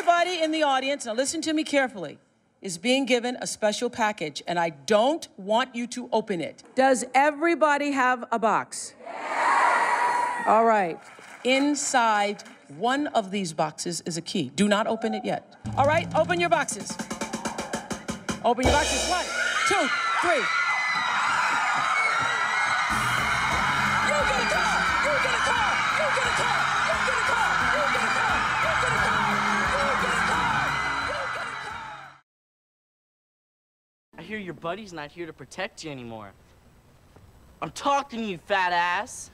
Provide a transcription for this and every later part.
Everybody in the audience, now listen to me carefully, is being given a special package, and I don't want you to open it. Does everybody have a box? Yes! All right. Inside one of these boxes is a key. Do not open it yet. All right, open your boxes. Open your boxes. 1, 2, 3. You get a car! You get a car! You get a car! You get a car! You get a car! You get a car! You get a car! You get a car! I hear your buddy's not here to protect you anymore. I'm talking to you, fat ass.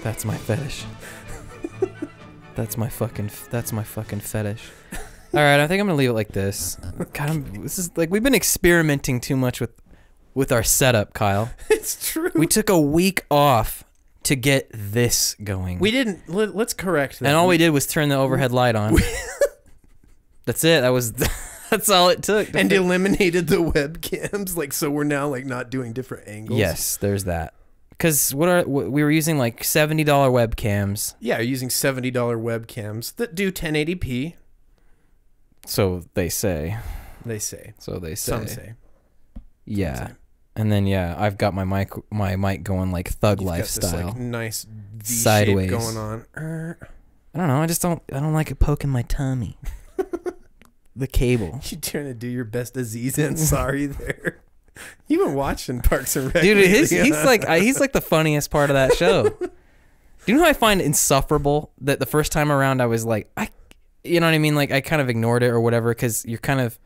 That's my fetish. That's my fucking fetish. All right, I think I'm gonna leave it like this. God, this is like we've been experimenting too much with our setup, Kyle. It's true. We took a week off to get this going. We didn't. Let's correct that. And all we did was turn the overhead light on. That's it. That's all it took. And eliminated the webcams, like so we're now like not doing different angles. Yes, there's that. Because we were using like $70 webcams. Yeah, you're using $70 webcams that do 1080p. So they say. They say. So they say. Some say. Yeah. Some say. And then yeah, I've got my mic going like thug You've lifestyle. Got this, like, nice V sideways shape going on. I don't know. I don't like it poking my tummy. The cable. You trying to do your best Aziz Ansari there. You've been watching Parks and Rec. Dude, he's like the funniest part of that show. Do you know who I find insufferable? That the first time around I was like, you know what I mean? Like I kind of ignored it or whatever because you're kind of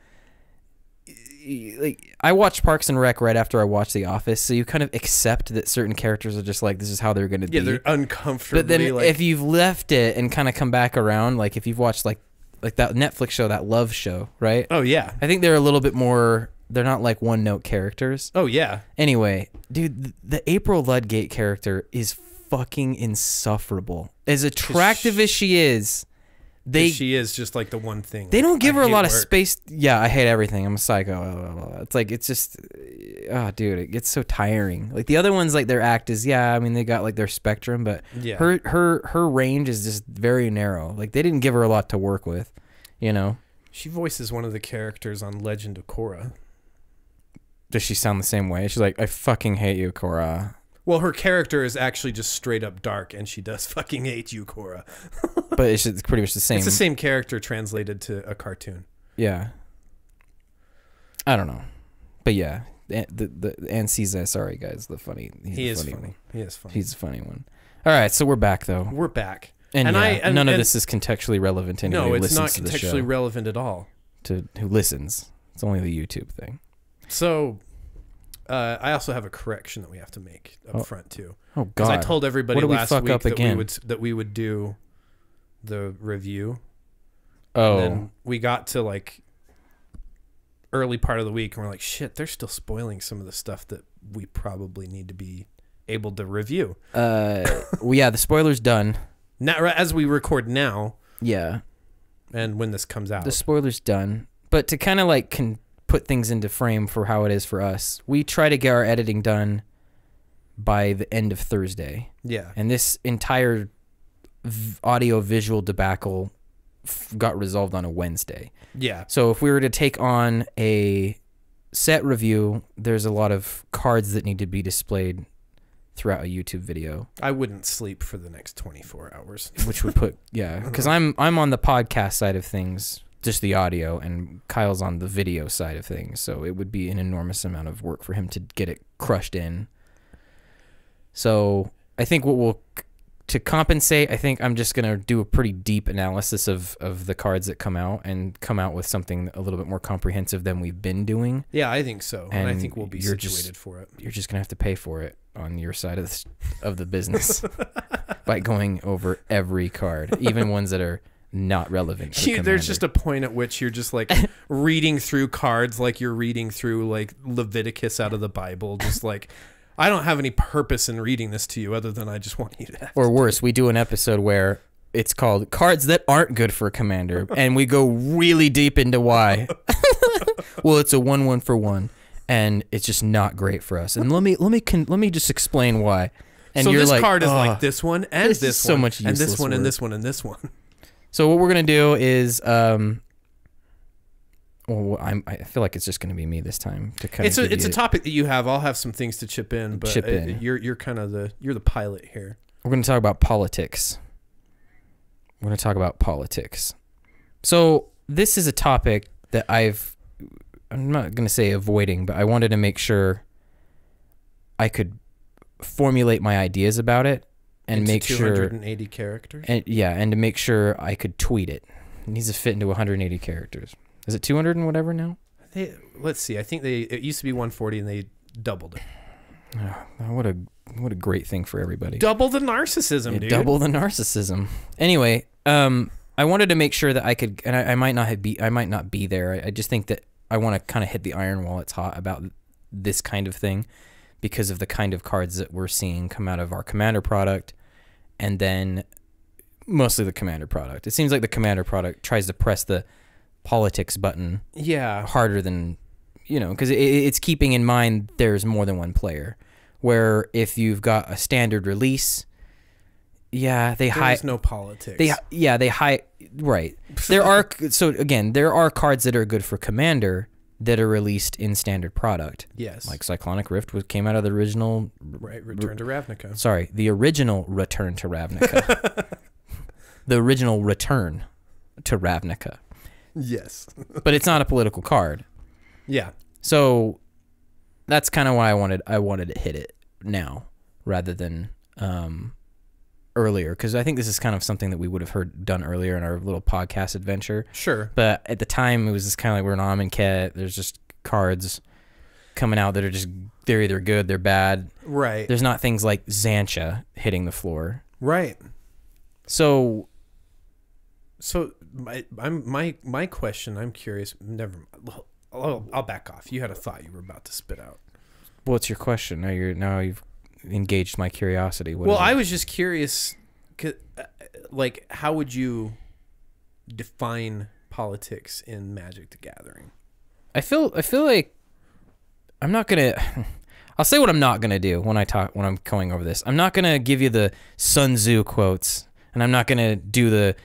like I watched Parks and Rec right after I watched The Office, so you kind of accept that certain characters are just like this is how they're going to be. Yeah, they're uncomfortable. But then like, if you've left it and kind of come back around, like if you've watched like that Netflix show, that Love show, right? Oh yeah, I think they're a little bit more. They're not like one-note characters. Oh, yeah. Anyway, dude, the April Ludgate character is fucking insufferable. As attractive as she is, she is just like the one thing. They don't give her a lot of space. Yeah, I hate everything. I'm a psycho. Blah, blah, blah. It's like, it's just, oh, dude, it gets so tiring. Like the other ones, like their act is, yeah, I mean, they got like their spectrum, but yeah. her range is just very narrow. Like they didn't give her a lot to work with, you know? She voices one of the characters on Legend of Korra. Does she sound the same way? She's like, I fucking hate you, Korra. Well, her character is actually just straight up dark, and she does fucking hate you, Korra. But it's pretty much the same. It's the same character translated to a cartoon. Yeah. I don't know. But yeah, the Ancisa, sorry guys, he is funny. He is funny. He's a funny one. All right, so we're back though. We're back. And none of this is contextually relevant to anybody who listens to the show. No, it's not contextually relevant at all. To who listens. It's only the YouTube thing. So, I also have a correction that we have to make up front too. Oh God! Because I told everybody last week that we would do the review. Oh. And then we got to like early part of the week, and we're like, shit, they're still spoiling some of the stuff that we probably need to be able to review. Well, yeah, the spoiler's done. Now, as we record now. Yeah. And when this comes out, the spoiler's done. But to kind of like put things into frame for how it is for us, we try to get our editing done by the end of Thursday. Yeah. And this entire audio visual debacle got resolved on a Wednesday. Yeah. So if we were to take on a set review, there's a lot of cards that need to be displayed throughout a YouTube video. I wouldn't sleep for the next 24 hours. Which would put, yeah, because I'm on the podcast side of things, just the audio, and Kyle's on the video side of things. So it would be an enormous amount of work for him to get it crushed in. So I think to compensate, I think I'm just going to do a pretty deep analysis of the cards that come out and come out with something a little bit more comprehensive than we've been doing. Yeah, I think so. And I think we'll be situated for it. You're just going to have to pay for it on your side of the business by going over every card, even ones that are not relevant to there's just a point at which you're just like reading through cards like you're reading through like Leviticus out of the Bible, just like, I don't have any purpose in reading this to you other than I just want you to have or worse, we do an episode where it's called Cards That Aren't Good for Commander, and we go really deep into why. well, it's a 1/1 for 1, and it's just not great for us. And let me just explain why. And so you're this like, card is like this one and this so one, much and this useless one and work. this one and this one. So what we're gonna do is, well, I feel like it's just gonna be me this time to kind of. It's a topic that you have. I'll have some things to chip in, but you're kind of you're the pilot here. We're gonna talk about politics. We're gonna talk about politics. So this is a topic that I'm not gonna say avoiding, but I wanted to make sure I could formulate my ideas about it and Into make sure 280 characters. And to make sure I could tweet it. It needs to fit into 180 characters. Is it 200 and whatever now? Let's see. I think it used to be 140 and they doubled it. Oh, what a great thing for everybody. Double the narcissism, dude. Double the narcissism. Anyway, I wanted to make sure that I could, and I might not be there. I just think that I want to kind of hit the iron while it's hot about this kind of thing, because of the kind of cards that we're seeing come out of our Commander product, and then mostly the Commander product. It seems like the Commander product tries to press the politics button harder than, because it's keeping in mind there's more than one player. Where if you've got a standard release, there's no politics. Right. There are cards that are good for Commander that are released in standard product. Yes. Like Cyclonic Rift came out of the original... Return to Ravnica. Sorry, the original Return to Ravnica. The original Return to Ravnica. Yes. But it's not a political card. Yeah. So that's kind of why I wanted to hit it now rather than earlier, because I think this is kind of something that we would have done earlier in our little podcast adventure. Sure. But at the time, it was just kind of like we're an Amonkhet. There's just cards coming out that are they're either good, they're bad. Right. There's not things like Xantia hitting the floor. Right. So my question, I'm curious. Never mind. I'll back off. You had a thought you were about to spit out. What's your question? Now you've engaged my curiosity. Well, I was just curious, like, how would you define politics in Magic the Gathering? I feel like I'm not gonna. I'll say what I'm not gonna do when I'm going over this. I'm not gonna give you the Sun Tzu quotes, and I'm not gonna do the,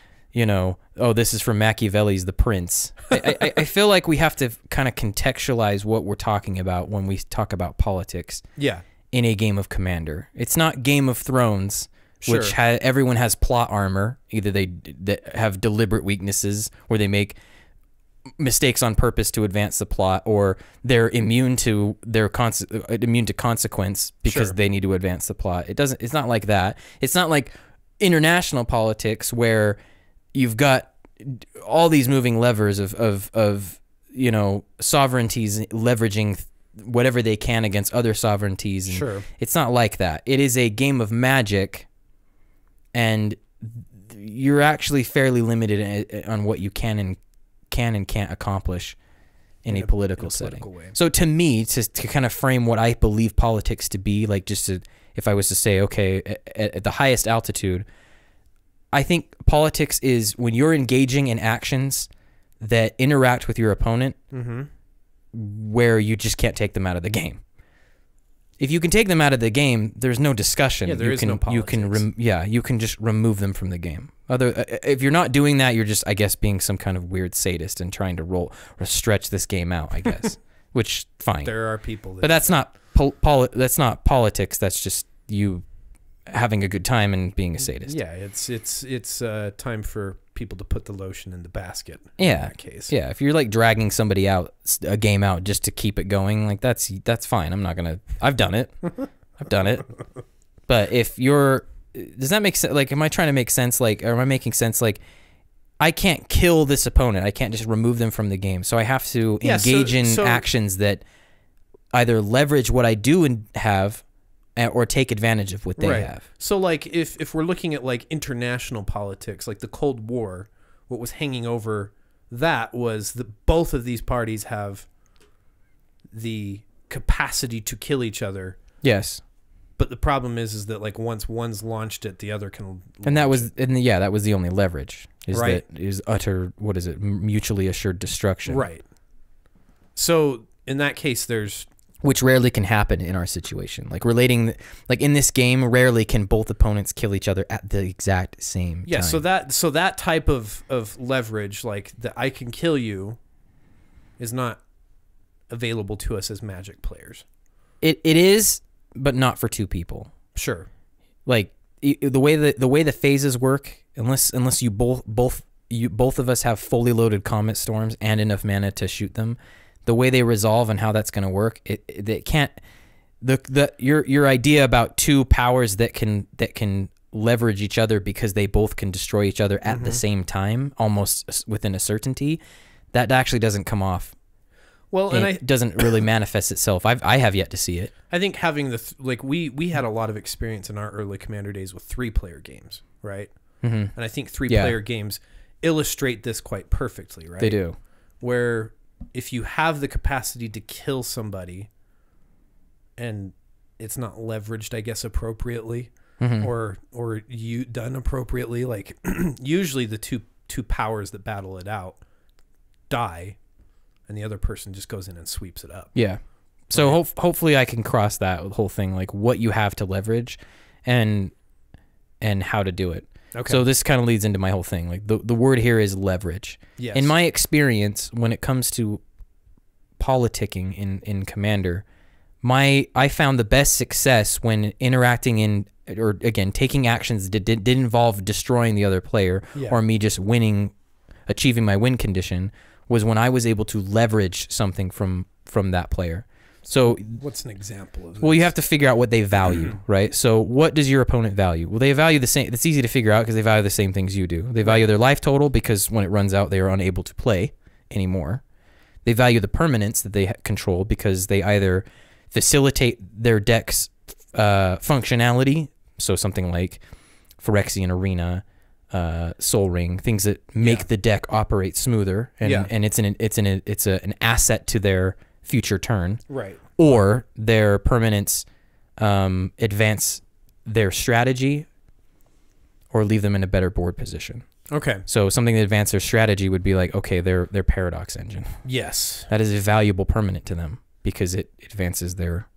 this is from Machiavelli's The Prince. I feel like we have to kind of contextualize what we're talking about when we talk about politics. Yeah. In a game of Commander, it's not Game of Thrones, sure, which everyone has plot armor. Either they have deliberate weaknesses, or they make mistakes on purpose to advance the plot, or they're immune to consequence because sure, they need to advance the plot. It's not like that. It's not like international politics where you've got all these moving levers of sovereignties leveraging whatever they can against other sovereignties. And sure. It's not like that. It is a game of Magic, and you're actually fairly limited on what you can and can't accomplish in a political setting. Way. So to me, to kind of frame what I believe politics to be, like if I was to say, okay, at the highest altitude, I think politics is when you're engaging in actions that interact with your opponent, mm-hmm, where you just can't take them out of the game. If you can take them out of the game, there's no discussion. Yeah, there is no politics. You can just remove them from the game. If you're not doing that, you're just, I guess, being some kind of weird sadist and trying to roll or stretch this game out, I guess. Which, fine. There are people but that's not that's not politics. That's just you having a good time and being a sadist. Yeah, it's time for people to put the lotion in the basket. Yeah, in that case. Yeah, if you're like dragging somebody out a game out just to keep it going, like that's fine. I'm not gonna. I've done it. But if you're, does that make sense? Like, am I trying to make sense? Like, or am I making sense? Like, I can't kill this opponent. I can't just remove them from the game. So I have to engage in actions that either leverage what I do and have, or take advantage of what they have. So, like, if we're looking at, like, international politics, like the Cold War, what was hanging over that was that both of these parties have the capacity to kill each other. Yes. But the problem is that, like, once one's launched it, the other can. And that was the only leverage. Right. That is utter, what is it, mutually assured destruction. Right. So in that case, there's... Which rarely can happen in our situation. Like relating, like in this game, rarely can both opponents kill each other at the exact same time. Yeah, so that type of leverage, like that I can kill you, is not available to us as Magic players. It is, but not for two people. Sure. Like the way the phases work, unless you both of us have fully loaded Comet Storms and enough mana to shoot them, the way they resolve and how that's going to work, it can't. Your idea about two powers that can leverage each other because they both can destroy each other at the same time, almost within a certainty, that actually doesn't come off. Well, and it doesn't really manifest itself. I have yet to see it. I think having we had a lot of experience in our early Commander days with 3-player games, right? And I think 3-player games illustrate this quite perfectly, right? They do. Where if you have the capacity to kill somebody and it's not leveraged, I guess, appropriately, or you done appropriately, like usually the two powers that battle it out die and the other person just goes in and sweeps it up. Yeah. So hopefully I can cross that whole thing, like what you have to leverage and how to do it. Okay. So this kind of leads into my whole thing. Like the word here is leverage. Yes. In my experience, when it comes to politicking in Commander, I found the best success when interacting in, or again, taking actions that did involve destroying the other player or me just achieving my win condition, was when I was able to leverage something from that player. So what's an example of this? Well, you have to figure out what they value, right? So what does your opponent value? Well, they value the same. It's easy to figure out because they value the same things you do. They value their life total because when it runs out, they are unable to play anymore. They value the permanence that they control because they either facilitate their deck's functionality, so something like Phyrexian Arena, Soul Ring, things that make the deck operate smoother, and it's an asset to their future turn, right? Or their permanents advance their strategy or leave them in a better board position. Okay. So something that advances their strategy would be like, okay, their Paradox Engine. Yes. That is a valuable permanent to them because it advances their.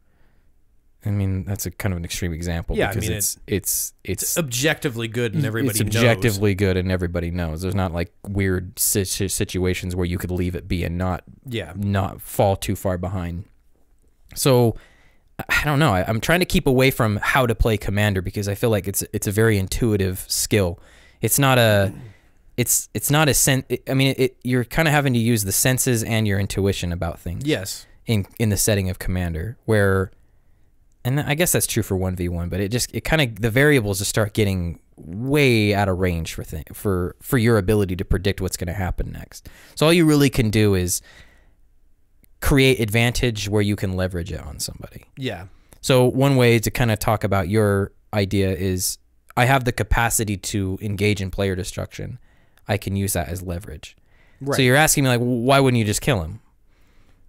I mean, that's a kind of an extreme example. Yeah, because I mean, it's objectively good and everybody knows. It's objectively good and everybody knows. There's not like weird situations where you could leave it be and not fall too far behind. So I don't know. I'm trying to keep away from how to play Commander because I feel like it's a very intuitive skill. It's not a sense. I mean, you're kind of having to use the senses and your intuition about things. Yes. In the setting of Commander, where. And I guess that's true for 1v1, but it kind of, the variables just start getting way out of range for your ability to predict what's going to happen next. So all you really can do is create advantage where you can leverage it on somebody. Yeah. So one way to kind of talk about your idea is I have the capacity to engage in player destruction. I can use that as leverage. Right. So you're asking me like, why wouldn't you just kill him?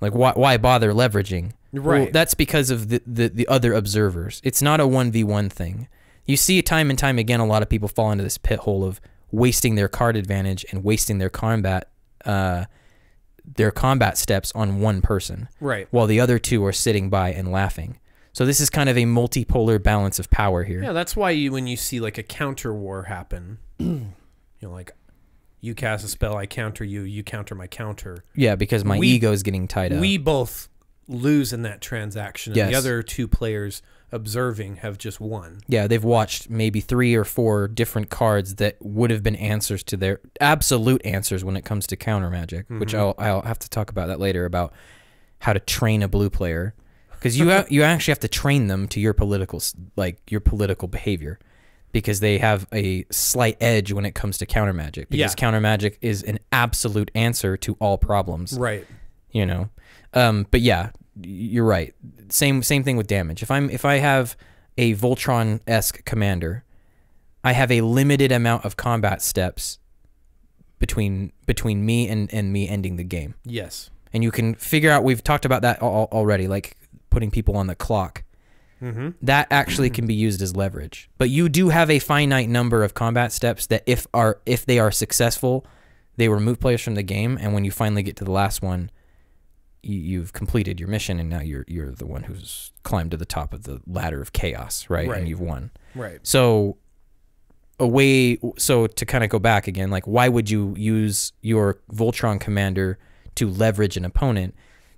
Like why bother leveraging? Right. Well, that's because of the other observers. It's not a 1v1 thing. You see time and time again a lot of people fall into this pit hole of wasting their card advantage and wasting their combat steps on one person. Right. While the other two are sitting by and laughing. So this is kind of a multipolar balance of power here. Yeah, that's why when you see like a counter war happen, like you cast a spell, I counter you, you counter my counter. Yeah, because my ego is getting tied up. We both lose in that transaction, and the other two players observing have just won. Yeah, they've watched maybe 3 or 4 different cards that would have been answers to their absolute answers when it comes to counter magic, which I'll have to talk about that later, about how to train a blue player, because you actually have to train them to your political behavior, because they have a slight edge when it comes to counter magic, because counter magic is an absolute answer to all problems. Right. You know. But yeah, you're right. Same thing with damage. If I have a Voltron-esque commander, I have a limited amount of combat steps between me and me ending the game. Yes. And you can figure out, we've talked about that already, like putting people on the clock. That actually can be used as leverage. But you do have a finite number of combat steps that if they are successful, they remove players from the game, and when you finally get to the last one, you've completed your mission, and now you're the one who's climbed to the top of the ladder of chaos, right? And you've won. Right. So to kind of go back again, like, why would you use your Voltron commander to leverage an opponent?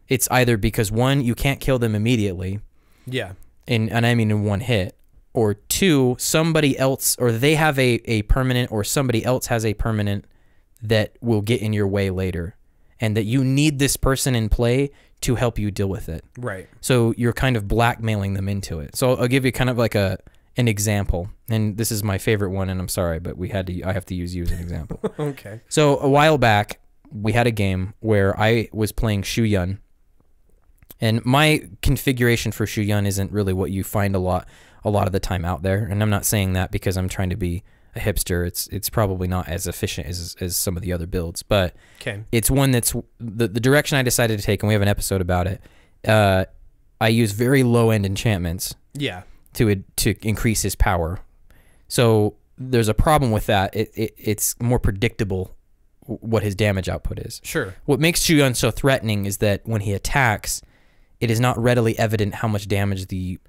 It's either because, one, you can't kill them immediately. Yeah. And I mean in one hit. Or two, somebody else, or they have a permanent, or somebody else has a permanent that will get in your way later. And that you need this person in play to help you deal with it. Right. So you're kind of blackmailing them into it. So I'll give you kind of like an example. And this is my favorite one, and I'm sorry, but I have to use you as an example. Okay. So a while back, we had a game where I was playing Shu Yun. And my configuration for Shu Yun isn't really what you find a lot of the time out there. And I'm not saying that because I'm trying to be a hipster. It's probably not as efficient as some of the other builds, but it's one that's the direction I decided to take, and we have an episode about it. I use very low end enchantments. Yeah. To increase his power. So there's a problem with that. It's more predictable what his damage output is. Sure. What makes Shu Yun so threatening is that when he attacks, it is not readily evident how much damage the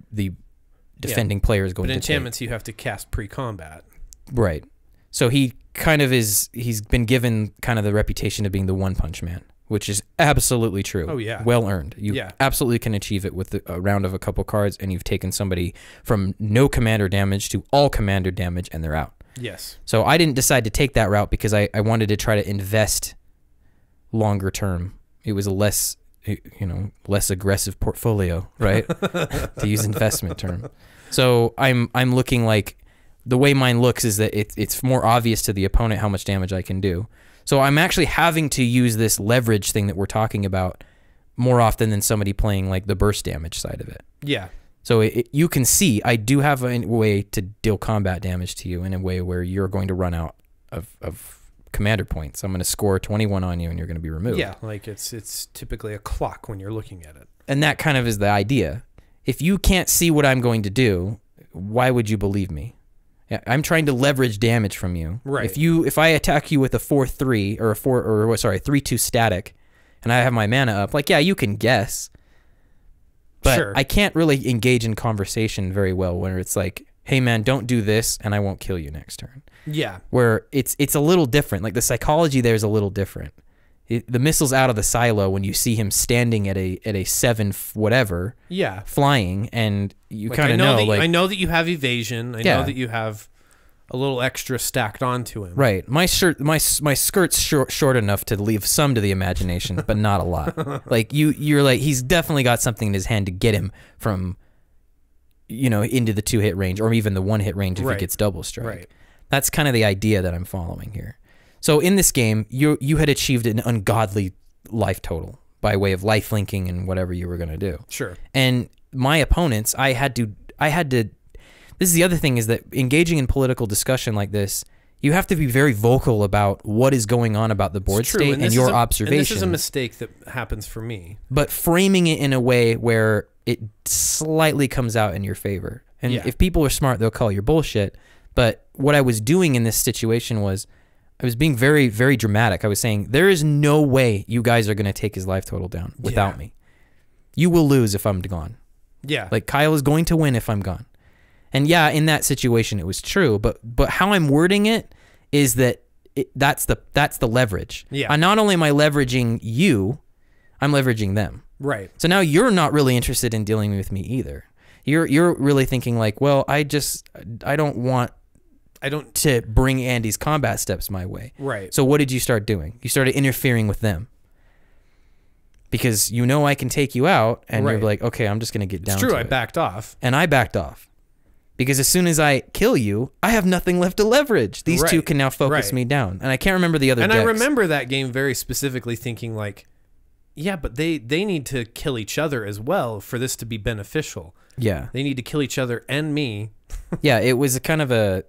defending player is going to take. But enchantments you have to cast pre-combat. Right. So he kind of he's been given kind of the reputation of being the one-punch man, which is absolutely true. Oh, yeah. Well earned. You absolutely can achieve it with a round of a couple cards, and you've taken somebody from no commander damage to all commander damage, and they're out. Yes. So I didn't decide to take that route because I wanted to try to invest longer term. It was a less aggressive portfolio, right? To use investment term. So I'm looking like, the way mine looks is that it's more obvious to the opponent how much damage I can do. So I'm actually having to use this leverage thing that we're talking about more often than somebody playing like the burst damage side of it. Yeah. So you can see I do have a way to deal combat damage to you in a way where you're going to run out of commander points. I'm going to score 21 on you and you're going to be removed. Yeah, like it's typically a clock when you're looking at it. And that kind of is the idea. If you can't see what I'm going to do, why would you believe me? Yeah, I'm trying to leverage damage from you. Right. If I attack you with a 4/3 or a 3/2 static, and I have my mana up, like, yeah, you can guess. But sure. I can't really engage in conversation very well where it's like, hey man, don't do this and I won't kill you next turn. Yeah. Where it's a little different. Like the psychology there is a little different. The missile's out of the silo when you see him standing at a 7 whatever. Yeah. Flying, and you like, kind of know. I know that you have evasion. I know that you have a little extra stacked onto him. Right. My skirt's short enough to leave some to the imagination, but not a lot. Like you're like, he's definitely got something in his hand to get him from, into the 2-hit range or even the 1-hit range if he gets double strike. Right. That's kind of the idea that I'm following here. So in this game, you had achieved an ungodly life total by way of life linking and whatever you were going to do. Sure. And my opponents, I had to. This is the other thing, is that engaging in political discussion like this, you have to be very vocal about what is going on about the board state and your observation. And this is a mistake that happens for me. But framing it in a way where it slightly comes out in your favor. And if people are smart, they'll call your bullshit. But what I was doing in this situation was I was being very, very dramatic. I was saying, there is no way you guys are going to take his life total down without me. You will lose if I'm gone. Yeah. Like, Kyle is going to win if I'm gone. And yeah, in that situation, it was true. But how I'm wording it is that that's the leverage. Yeah. Not only am I leveraging you, I'm leveraging them. Right. So now you're not really interested in dealing with me either. You're really thinking like, well, I don't want to bring Andy's combat steps my way. Right. So what did you start doing? You started interfering with them. Because I can take you out, and you're like, okay, I'm just going to get down to it. It's true, I backed off. And I backed off. Because as soon as I kill you, I have nothing left to leverage. These two can now focus me down. And I can't remember the other decks. I remember that game very specifically thinking like, yeah, but they need to kill each other as well for this to be beneficial. Yeah. They need to kill each other and me. Yeah, it was a kind of a,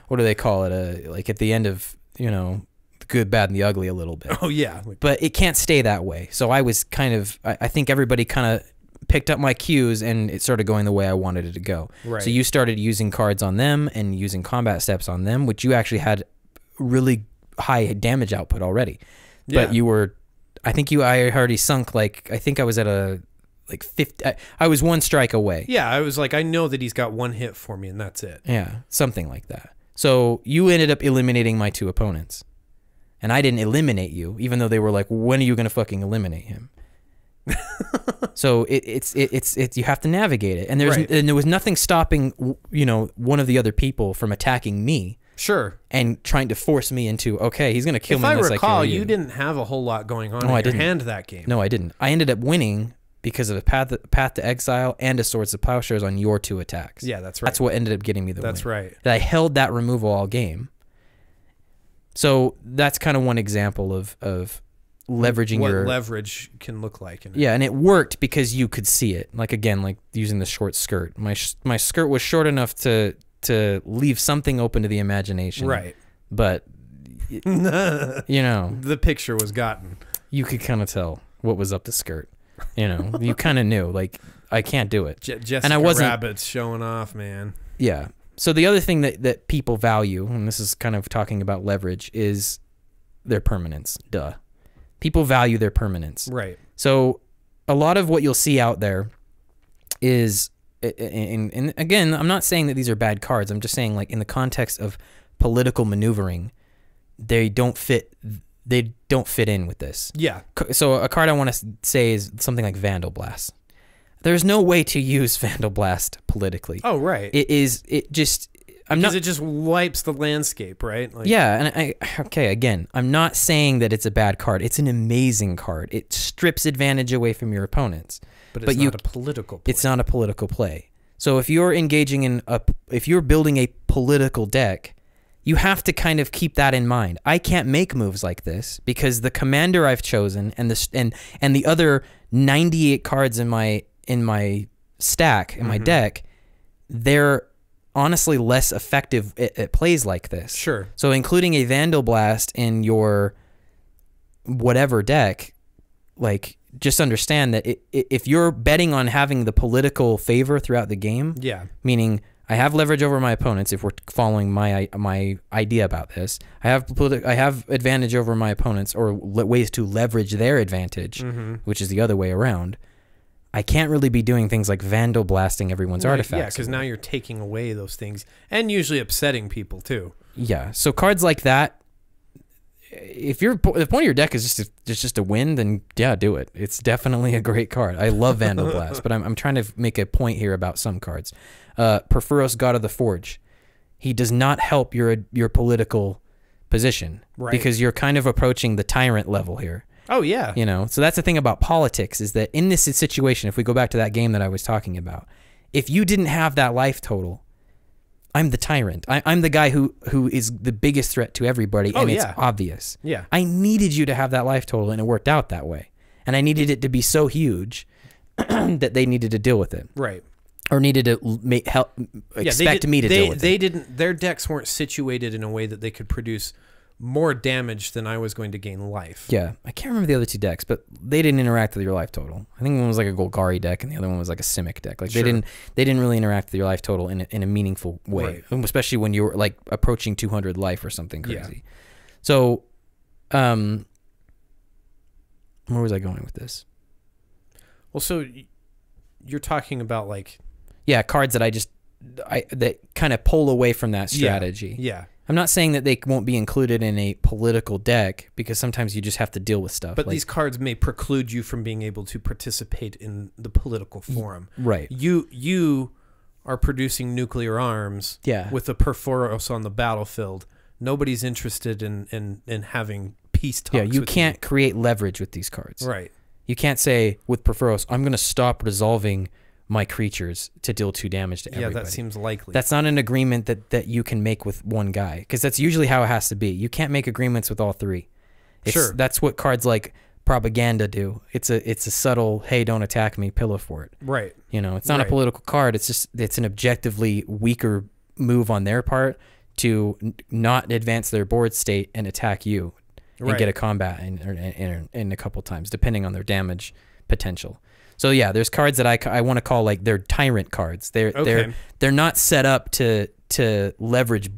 what do they call it? Like at the end of, the good, bad, and the ugly a little bit. Oh, yeah. But it can't stay that way. So I was I think everybody kind of picked up my cues, and it started going the way I wanted it to go. Right. So you started using cards on them and using combat steps on them, which you actually had really high damage output already. Yeah. But you were I think I already sunk, like, I think I was at a, like, 50. I was 1 strike away. Yeah, I was like, I know that he's got 1 hit for me, and that's it. Yeah, something like that. So you ended up eliminating my 2 opponents. And I didn't eliminate you, even though they were like, when are you going to fucking eliminate him? So it's you have to navigate it. And there was nothing stopping, you know, one of the other people from attacking me. Sure. And trying to force me into, okay, he's going to kill me. If I recall, you didn't have a whole lot going on in your hand that game. No, I didn't. I ended up winning because of a path to exile and a Swords of Plowshares on your 2 attacks. Yeah, that's right. That's what ended up getting me the win. That's right. That I held that removal all game. So that's kind of one example of leveraging what your leverage can look like. Yeah, and it worked because you could see it. Like, again, like using the short skirt. My skirt was short enough to leave something open to the imagination. Right. But you know, the picture was gotten. You could kind of tell what was up the skirt. You know, you kind of knew, like, I can't do it. Jessica Rabbit's showing off, man. Yeah. So the other thing that people value, and this is kind of talking about leverage, is their permanence. Duh. People value their permanence. Right. So a lot of what you'll see out there is, and again, I'm not saying that these are bad cards. I'm just saying, like, in the context of political maneuvering, they don't fit in with this. Yeah. So a card I want to say is something like Vandal Blast. There's no way to use Vandal Blast politically. Oh, right. It just wipes the landscape, right? Like, yeah, and again, I'm not saying that it's a bad card. It's an amazing card. It strips advantage away from your opponents. But it's not a political play. It's not a political play. So if you're engaging in if you're building a political deck, you have to kind of keep that in mind. I can't make moves like this because the commander I've chosen and the other 98 cards in my stack, in my deck, they're honestly less effective at plays like this. Sure. So including a Vandal Blast in your whatever deck, like, just understand that if you're betting on having the political favor throughout the game, meaning I have leverage over my opponents if we're following my idea about this, I have advantage over my opponents, or ways to leverage their advantage, which is the other way around. I can't really be doing things like Vandal Blasting everyone's artifacts. Yeah, because now you're taking away those things and usually upsetting people too. Yeah, so cards like that, if the point of your deck is just to win, then yeah, do it. It's definitely a great card. I love Vandal Blast, but I'm trying to make a point here about some cards. Perforos, God of the Forge. He does not help your political position, right? Because you're kind of approaching the Tyrant level here. Oh, yeah. You know, so that's the thing about politics, is that in this situation, if we go back to that game that I was talking about, if you didn't have that life total, I'm the Tyrant. I'm the guy who is the biggest threat to everybody, and it's obvious. Yeah. I needed you to have that life total, and it worked out that way. And I needed it to be so huge that they needed to deal with it. Right. Or needed to expect me to deal with it. Their decks weren't situated in a way that they could produce more damage than I was going to gain life. Yeah, I can't remember the other 2 decks, but they didn't interact with your life total. I think one was like a Golgari deck, and the other one was like a Simic deck. Like, they didn't really interact with your life total in a meaningful way, especially when you were like approaching 200 life or something crazy. Yeah. So, where was I going with this? Well, so you're talking about, like, cards that that kind of pull away from that strategy. Yeah. I'm not saying that they won't be included in a political deck, because sometimes you just have to deal with stuff. But these cards may preclude you from being able to participate in the political forum. Right. You are producing nuclear arms with the Perforos on the battlefield. Nobody's interested in having peace talks. Yeah, you can't create leverage with these cards. Right. You can't say with Perforos, I'm going to stop resolving my creatures to deal 2 damage to everybody. Yeah, that seems likely. That's not an agreement that you can make with one guy, because that's usually how it has to be. You can't make agreements with all 3. Sure. That's what cards like Propaganda do. It's a subtle, hey, don't attack me, pillow fort. Right. You know, it's not a political card. It's an objectively weaker move on their part to not advance their board state and attack you and get a combat in a couple times, depending on their damage potential. So yeah, there's cards that I want to call, like, they're Tyrant cards. They're not set up to leverage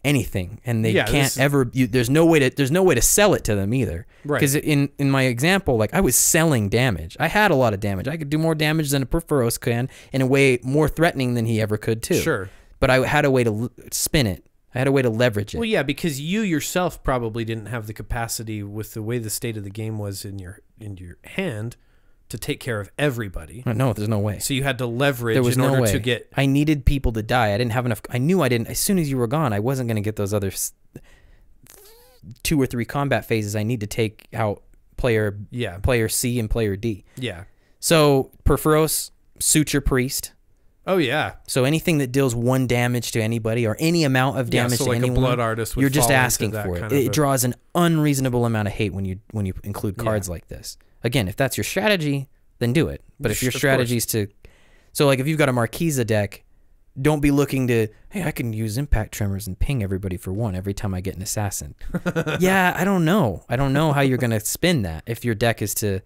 anything, and they Yeah, can't ever. There's no way to sell it to them either. Right. Because in my example, like I was selling damage. I had a lot of damage. I could do more damage than a Perforos can in a way more threatening than he ever could too. Sure. But I had a way to spin it. I had a way to leverage it. Well, yeah, because you yourself probably didn't have the capacity with the way the state of the game was in your hand to take care of everybody. No, there's no way. So you had to leverage There was in no order way. to get. I needed people to die. I didn't have enough. I knew I didn't. As soon as you were gone, I wasn't going to get those other 2 or 3 combat phases. I need to take out player C and player D. Yeah. So Perforos, Suture Priest. Oh yeah. So anything that deals 1 damage to anybody or any amount of damage so to like anyone, a blood artist would you're just fall into asking that for kind it. of It draws an unreasonable amount of hate when you include cards like this. Again, if that's your strategy, then do it. But if your strategy is to, so like if you've got a Marquisa deck, don't be looking to, hey, I can use Impact Tremors and ping everybody for 1 every time I get an assassin. Yeah, I don't know. I don't know how you're going to spin that if your deck is to.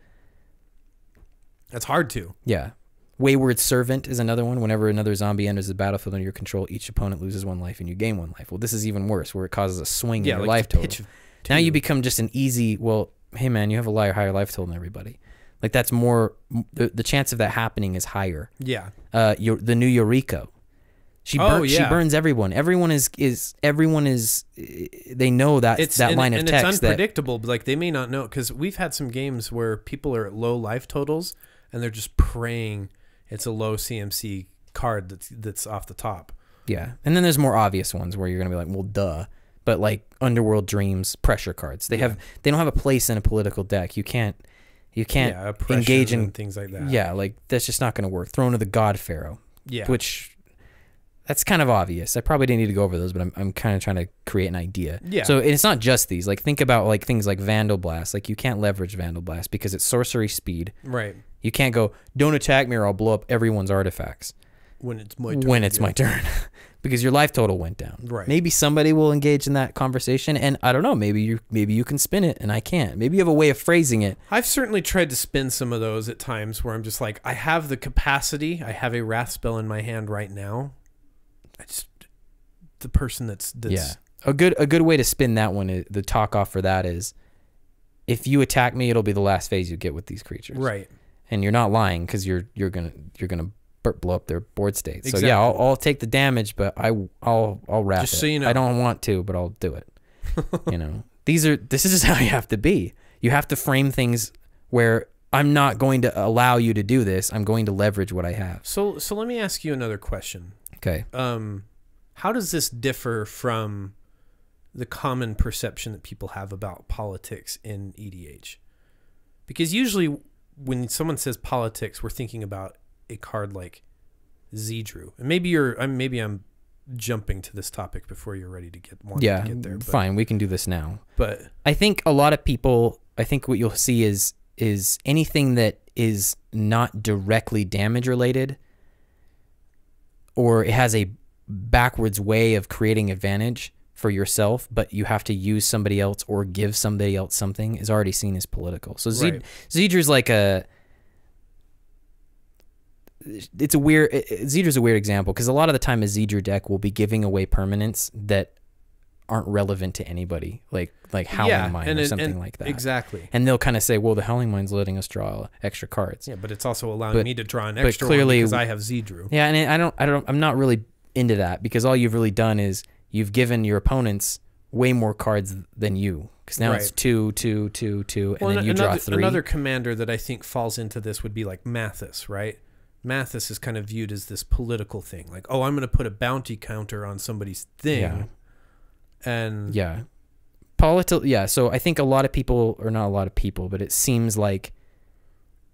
That's hard to. Yeah. Wayward Servant is another one. Whenever another zombie enters the battlefield under your control, each opponent loses 1 life and you gain 1 life. Well, this is even worse, where it causes a swing in your life total. Now you become just an easy, well, hey man, you have a higher life total than everybody. Like that's more, the chance of that happening is higher. Yeah. The new Yoriko. She burns everyone. Everyone is they know that line of text. It's unpredictable. Like they may not know, because we've had some games where people are at low life totals and they're just praying it's a low CMC card that's off the top. Yeah. And then there's more obvious ones where you're going to be like, well, duh. But like Underworld Dreams, pressure cards. They don't have a place in a political deck. You can't engage in things like that. Yeah, like that's just not going to work. Throne of the God Pharaoh. Yeah. Which that's kind of obvious. I probably didn't need to go over those, but I'm kind of trying to create an idea. Yeah. So it's not just these. Like think about like things like Vandal Blast. Like you can't leverage Vandal Blast because it's sorcery speed. Right. You can't go, don't attack me or I'll blow up everyone's artifacts. When it's my turn. Because your life total went down. Right. Maybe somebody will engage in that conversation, and I don't know, maybe you can spin it and I can't. Maybe you have a way of phrasing it. I've certainly tried to spin some of those at times where I'm just like, I have the capacity. I have a wrath spell in my hand right now. The person that's yeah. A good way to spin that one, the talk off for that is, if you attack me, it'll be the last phase you get with these creatures. Right. And you're not lying because you're gonna blow up their board state. Exactly. So yeah, I'll take the damage, but I'll wrap it. Just so you know. I don't want to, but I'll do it. You know, this is just how you have to be. You have to frame things where I'm not going to allow you to do this. I'm going to leverage what I have. So let me ask you another question. Okay. How does this differ from the common perception that people have about politics in EDH? Because usually when someone says politics, we're thinking about a card like Zedru. And maybe I'm jumping to this topic before you're ready to get there. But, fine, we can do this now. But I think a lot of people, I think what you'll see is anything that is not directly damage related, or it has a backwards way of creating advantage for yourself, but you have to use somebody else or give somebody else something, is already seen as political. So Zedru's like Zedru's a weird example, because a lot of the time a Zedru deck will be giving away permanents that aren't relevant to anybody, like Howling Mine or something like that. Exactly. And they'll kind of say, well, the Howling Mine's letting us draw extra cards. Yeah, but it's also allowing me to draw an extra one because I have Zedru. Yeah, and I'm not really into that, because all you've really done is you've given your opponents way more cards than you, because now it's 2, 2, 2, 2, and then you draw 3. Another commander that I think falls into this would be like Mathis, right? Mathis is kind of viewed as this political thing, like, oh, I'm going to put a bounty counter on somebody's thing. Yeah. And so I think a lot of people, or not a lot of people, but it seems like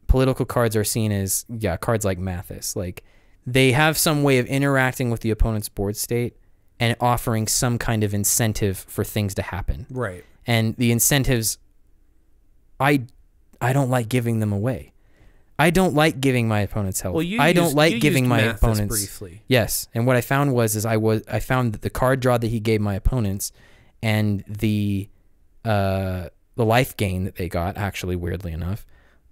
political cards are seen as cards like Mathis. Like they have some way of interacting with the opponent's board state and offering some kind of incentive for things to happen. Right. And the incentives, I don't like giving them away. I don't like giving my opponents health. Well, I don't like giving my Mathis opponents briefly. Yes, and what I found was I found that the card draw that he gave my opponents and the life gain that they got, actually weirdly enough,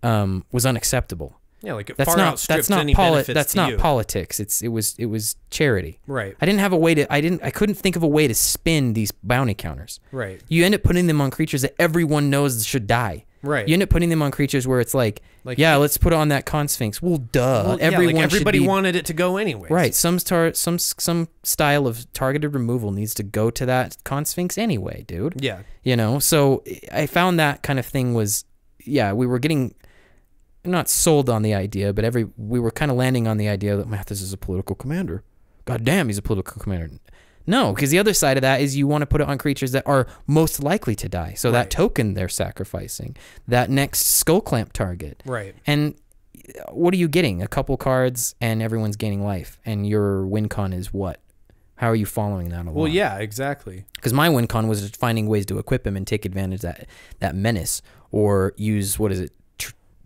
was unacceptable. Yeah, like it far outstrips any benefits That's to not you. politics. It was charity. Right. I didn't have a way to. I couldn't think of a way to spin these bounty counters. Right. You end up putting them on creatures that everyone knows should die. Right. You end up putting them on creatures where it's like yeah, let's put it on that Con Sphinx. Well, duh. Well, everybody wanted it to go anyway. Right. Some style of targeted removal needs to go to that Con Sphinx anyway, dude. Yeah. You know. So I found that kind of thing was, yeah, we were getting. Not sold on the idea, but we were kind of landing on the idea that Mathis is a political commander. God damn, he's a political commander. No, because the other side of that is you want to put it on creatures that are most likely to die. So that token they're sacrificing, that next skull clamp target. Right. And what are you getting? A couple cards and everyone's gaining life. And your win con is what? How are you following that along? Well, yeah, exactly. Because my win con was just finding ways to equip him and take advantage of that menace, or use, what is it?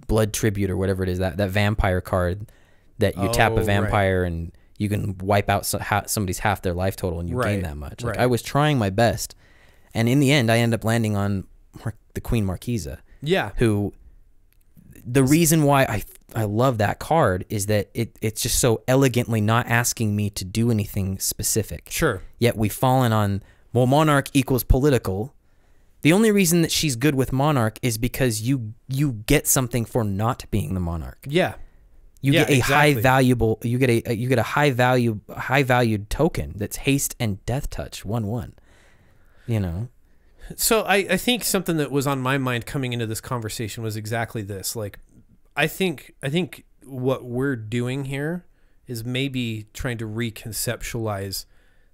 Blood Tribute or whatever it is, that vampire card that you tap a vampire and you can wipe out somebody's half their life total and you gain that much. Like I was trying my best, and in the end I ended up landing on the Queen Marquisa. Yeah. Who, the reason why I love that card is that it's just so elegantly not asking me to do anything specific. Sure. Yet we've fallen on, well, Monarch equals political. The only reason that she's good with Monarch is because you get something for not being the Monarch. Yeah. You get a high valued token that's haste and death touch 1/1. You know. So I think something that was on my mind coming into this conversation was exactly this. Like I think what we're doing here is maybe trying to reconceptualize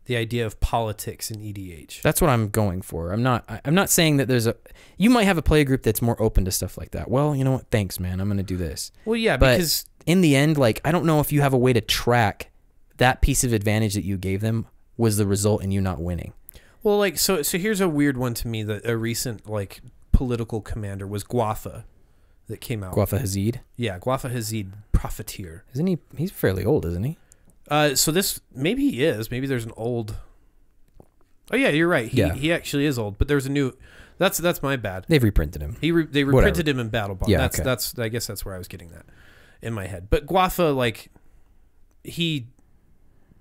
the idea of politics in EDH. That's what I'm going for. I'm not saying that you might have a player group that's more open to stuff like that. Well, you know what? Thanks, man. I'm going to do this. Well, yeah, but because in the end, like, I don't know if you have a way to track that piece of advantage that you gave them was the result in you not winning. Well, like, so here's a weird one to me that a recent, like, political commander was Guafa that came out. Guafa Hazid? Yeah, Guafa Hazid, Profiteer. Isn't he? He's fairly old, isn't he? So this, maybe he is. Maybe there's an old. Oh yeah, you're right. He actually is old. But there's a new. That's my bad. They've reprinted him. They reprinted him in Battle Bond. Yeah, that's I guess that's where I was getting that in my head. But Guafa, like, he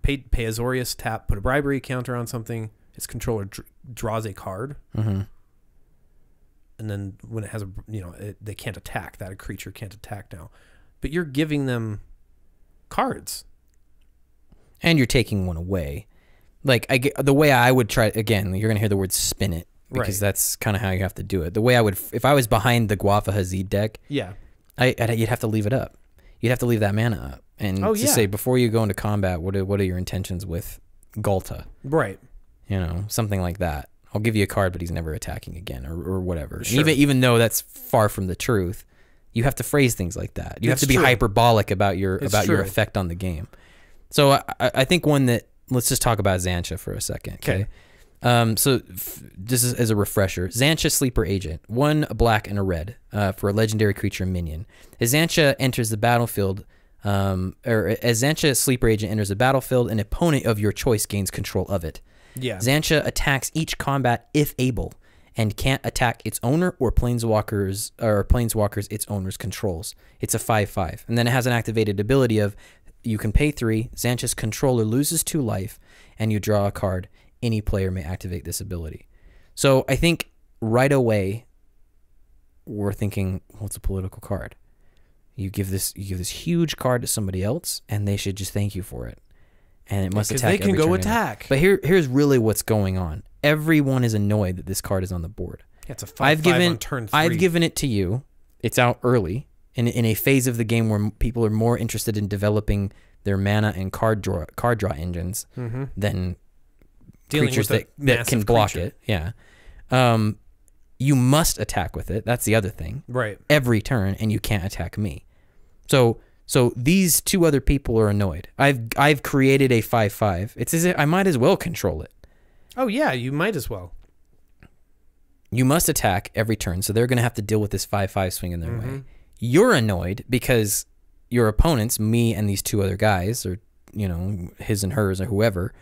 pay Azorius, tap, put a bribery counter on something. His controller draws a card, and then when it has they can't attack. That a creature can't attack now, but you're giving them cards. And you're taking one away. Like, the way I would try, again, you're going to hear the word spin it, because that's kind of how you have to do it. The way I would, if I was behind the Guafa Hazid deck, you'd have to leave it up. You'd have to leave that mana up. And say, before you go into combat, what are your intentions with Galta? Right. You know, something like that. I'll give you a card, but he's never attacking again, or whatever. Sure. Even though that's far from the truth, you have to phrase things like that. You have to be hyperbolic about your effect on the game. So I think one that, let's just talk about Xantcha for a second. Okay. So this is as a refresher. Xantcha Sleeper Agent, 1 a black and a red for a legendary creature minion. As Xantcha enters the battlefield, as Xantcha Sleeper Agent enters the battlefield, an opponent of your choice gains control of it. Yeah. Xantcha attacks each combat if able, and can't attack its owner or planeswalkers its owner's controls. It's a 5/5, and then it has an activated ability of, you can pay 3, Xantcha's controller loses 2 life, and you draw a card. Any player may activate this ability. So I think right away we're thinking, well, it's a political card. You give this huge card to somebody else, and they should just thank you for it. And it must attack. They can go attack. But here's really what's going on. Everyone is annoyed that this card is on the board. Yeah, it's a 5/5 on turn 3. I've given it to you. It's out early. In a phase of the game where people are more interested in developing their mana and card draw engines than creatures that can block it. Yeah. You must attack with it. That's the other thing. Right. Every turn, and you can't attack me. So these 2 other people are annoyed. I've created a 5/5. It's as if I might as well control it. Oh yeah, you might as well. You must attack every turn, so they're going to have to deal with this 5/5 swing in their way. You're annoyed because your opponents, me and these 2 other guys, or his and hers or whoever,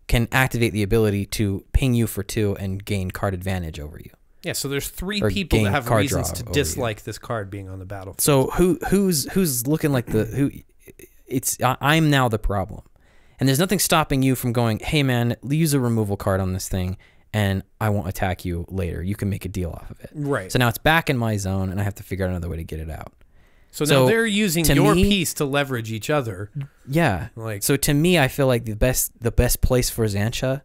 can activate the ability to ping you for 2 and gain card advantage over you. Yeah, so there's 3 Or people that gain have card reasons draw to over dislike this card being on the battlefield. So who's looking like I'm now the problem. And there's nothing stopping you from going, hey man, use a removal card on this thing and I won't attack you later. You can make a deal off of it. Right. So now it's back in my zone and I have to figure out another way to get it out. So now they're using your piece to leverage each other. Yeah. So to me, I feel like the best place for Xantia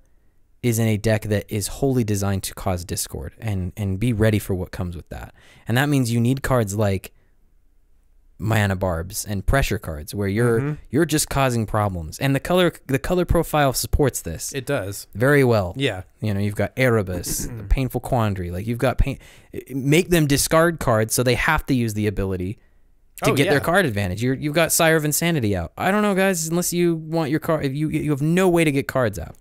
is in a deck that is wholly designed to cause discord and be ready for what comes with that. And that means you need cards like mana barbs and pressure cards where you're just causing problems. And the color profile supports this. It does. Very well. Yeah. You know, you've got Erebus, Painful Quandary. Like you've got make them discard cards so they have to use the ability to get their card advantage. You've got Sire of Insanity out. I don't know, guys, unless you want your card, if you have no way to get cards out.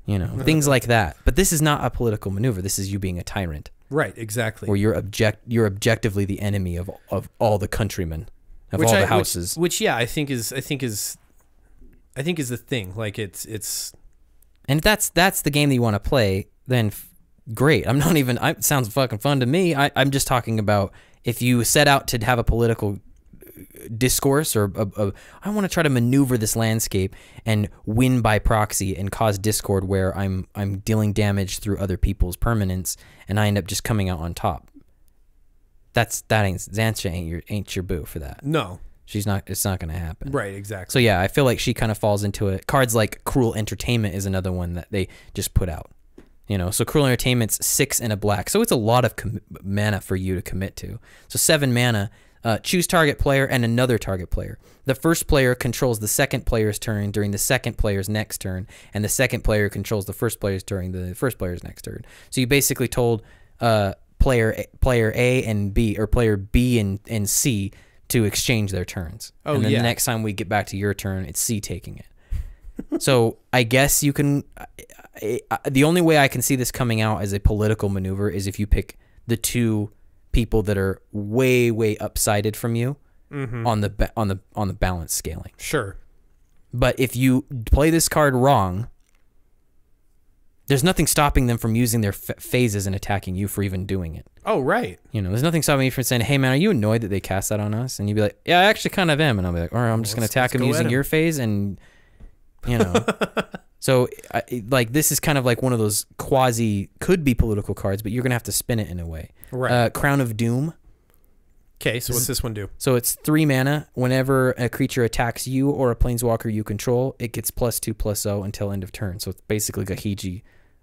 You know, things like that. But this is not a political maneuver. This is you being a tyrant. Right, exactly. Where you're objectively the enemy of all the countrymen, of all the houses. Which I think is the thing. Like it's And if that's the game that you want to play, then great. I'm not even it sounds fucking fun to me. I'm just talking about if you set out to have a political discourse or I want to try to maneuver this landscape and win by proxy and cause discord where I'm dealing damage through other people's permanents and I end up just coming out on top. Xantia ain't your boo for that. No. It's not going to happen. Right, exactly. So yeah, I feel like she kind of falls into it. Cards like Cruel Entertainment is another one that they just put out. You know, so Cruel Entertainment's 6 and a black. So it's a lot of mana for you to commit to. So 7 mana. Choose target player and another target player. The first player controls the second player's turn during the second player's next turn, and the second player controls the first player's during the first player's next turn. So you basically told player A and B, or player B and C to exchange their turns. Oh, and then the next time we get back to your turn, it's C taking it. So I guess you can... the only way I can see this coming out as a political maneuver is if you pick the 2 people that are way upsided from you on the balance scaling. Sure. But if you play this card wrong, there's nothing stopping them from using their phases and attacking you for even doing it. Oh, right. You know, there's nothing stopping you from saying, hey man, are you annoyed that they cast that on us? And you'd be like, yeah, I actually kind of am. And I'll be like, all right, I'm just going to attack him using your phase. And, you know, so like this is kind of like one of those could be political cards, but you're going to have to spin it in a way. Right. Crown of Doom. Okay, so what's this one do? So it's 3 mana. Whenever a creature attacks you or a planeswalker you control, it gets +2/+0 until end of turn. So it's basically Gahiji.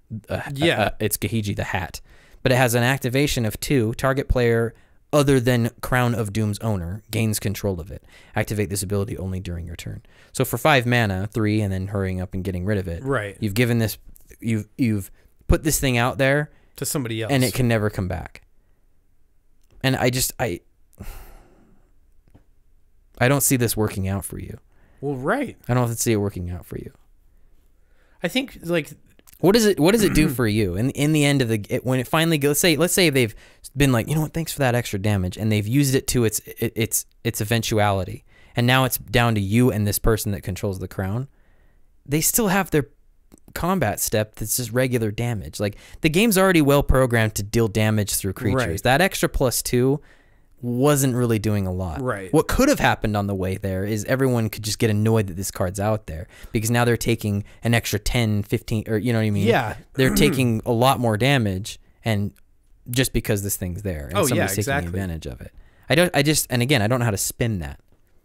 It's Gahiji the Hat. But it has an activation of 2. Target player other than Crown of Doom's owner gains control of it. Activate this ability only during your turn. So for 5 mana, 3, and then hurrying up and getting rid of it. Right. You've given this. You've put this thing out there to somebody else, and it can never come back. And I don't see this working out for you. Well, right. I don't see it working out for you. I think like what does it do for you in the end of when it finally goes? Let's say they've been like, you know what, thanks for that extra damage, and they've used it to its eventuality, and now it's down to you and this person that controls the crown. They still have their combat step that's just regular damage. Like the game's already well programmed to deal damage through creatures. Right. That extra +2 wasn't really doing a lot. Right. What could have happened on the way there is everyone could just get annoyed that this card's out there because now they're taking an extra 10, 15, or you know what I mean? Yeah. They're taking a lot more damage and just because this thing's there and somebody's taking advantage of it. I don't know how to spin that.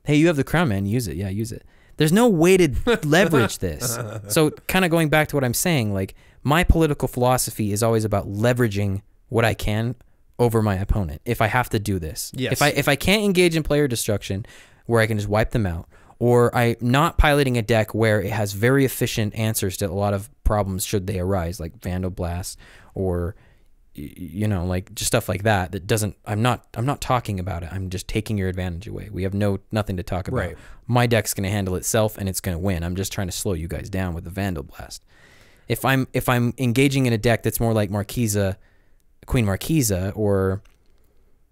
Hey, you have the crown, man, use it. Yeah, use it. There's no way to leverage this. So kind of going back to what I'm saying, like my political philosophy is always about leveraging what I can over my opponent if I have to do this. Yes. If I can't engage in player destruction where I can just wipe them out, or I'm not piloting a deck where it has very efficient answers to a lot of problems should they arise, like Vandal Blast or you know, like just stuff like that doesn't I'm not talking about it. I'm just taking your advantage away. We have nothing to talk about. Right. My deck's going to handle itself and it's going to win. I'm just trying to slow you guys down with the Vandal Blast. If I'm engaging in a deck that's more like Queen Marquesa or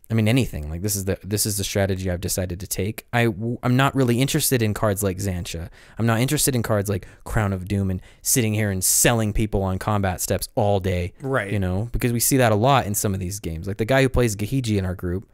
I mean, anything. Like, this is the strategy I've decided to take. I'm not really interested in cards like Xantia. I'm not interested in cards like Crown of Doom and sitting here and selling people on combat steps all day. Right. You know, because we see that a lot in some of these games. Like the guy who plays Gahiji in our group,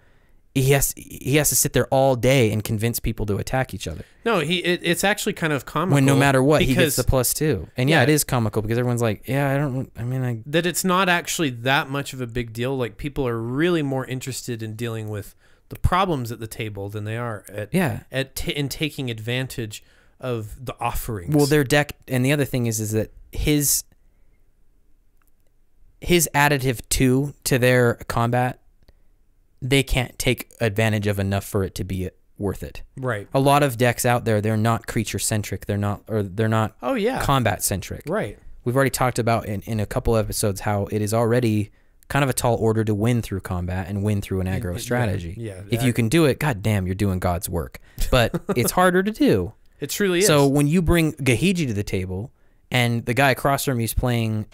he has to sit there all day and convince people to attack each other. No, it's actually kind of comical. When no matter what, he gets the +2. And yeah, it is comical because everyone's like, that it's not actually that much of a big deal. Like, people are really more interested in dealing with the problems at the table than they are in taking advantage of the offerings. Well, their deck, and the other thing is that his additive 2 to their combat, they can't take advantage of enough for it to be worth it. Right. A lot of decks out there, they're not creature centric. They're not combat centric. Right. We've already talked about in a couple episodes how it is already kind of a tall order to win through combat and win through an aggro strategy. Yeah. If you can do it, god damn, you're doing God's work. But it's harder to do. It truly is. So when you bring Gahiji to the table and the guy across from you is playing,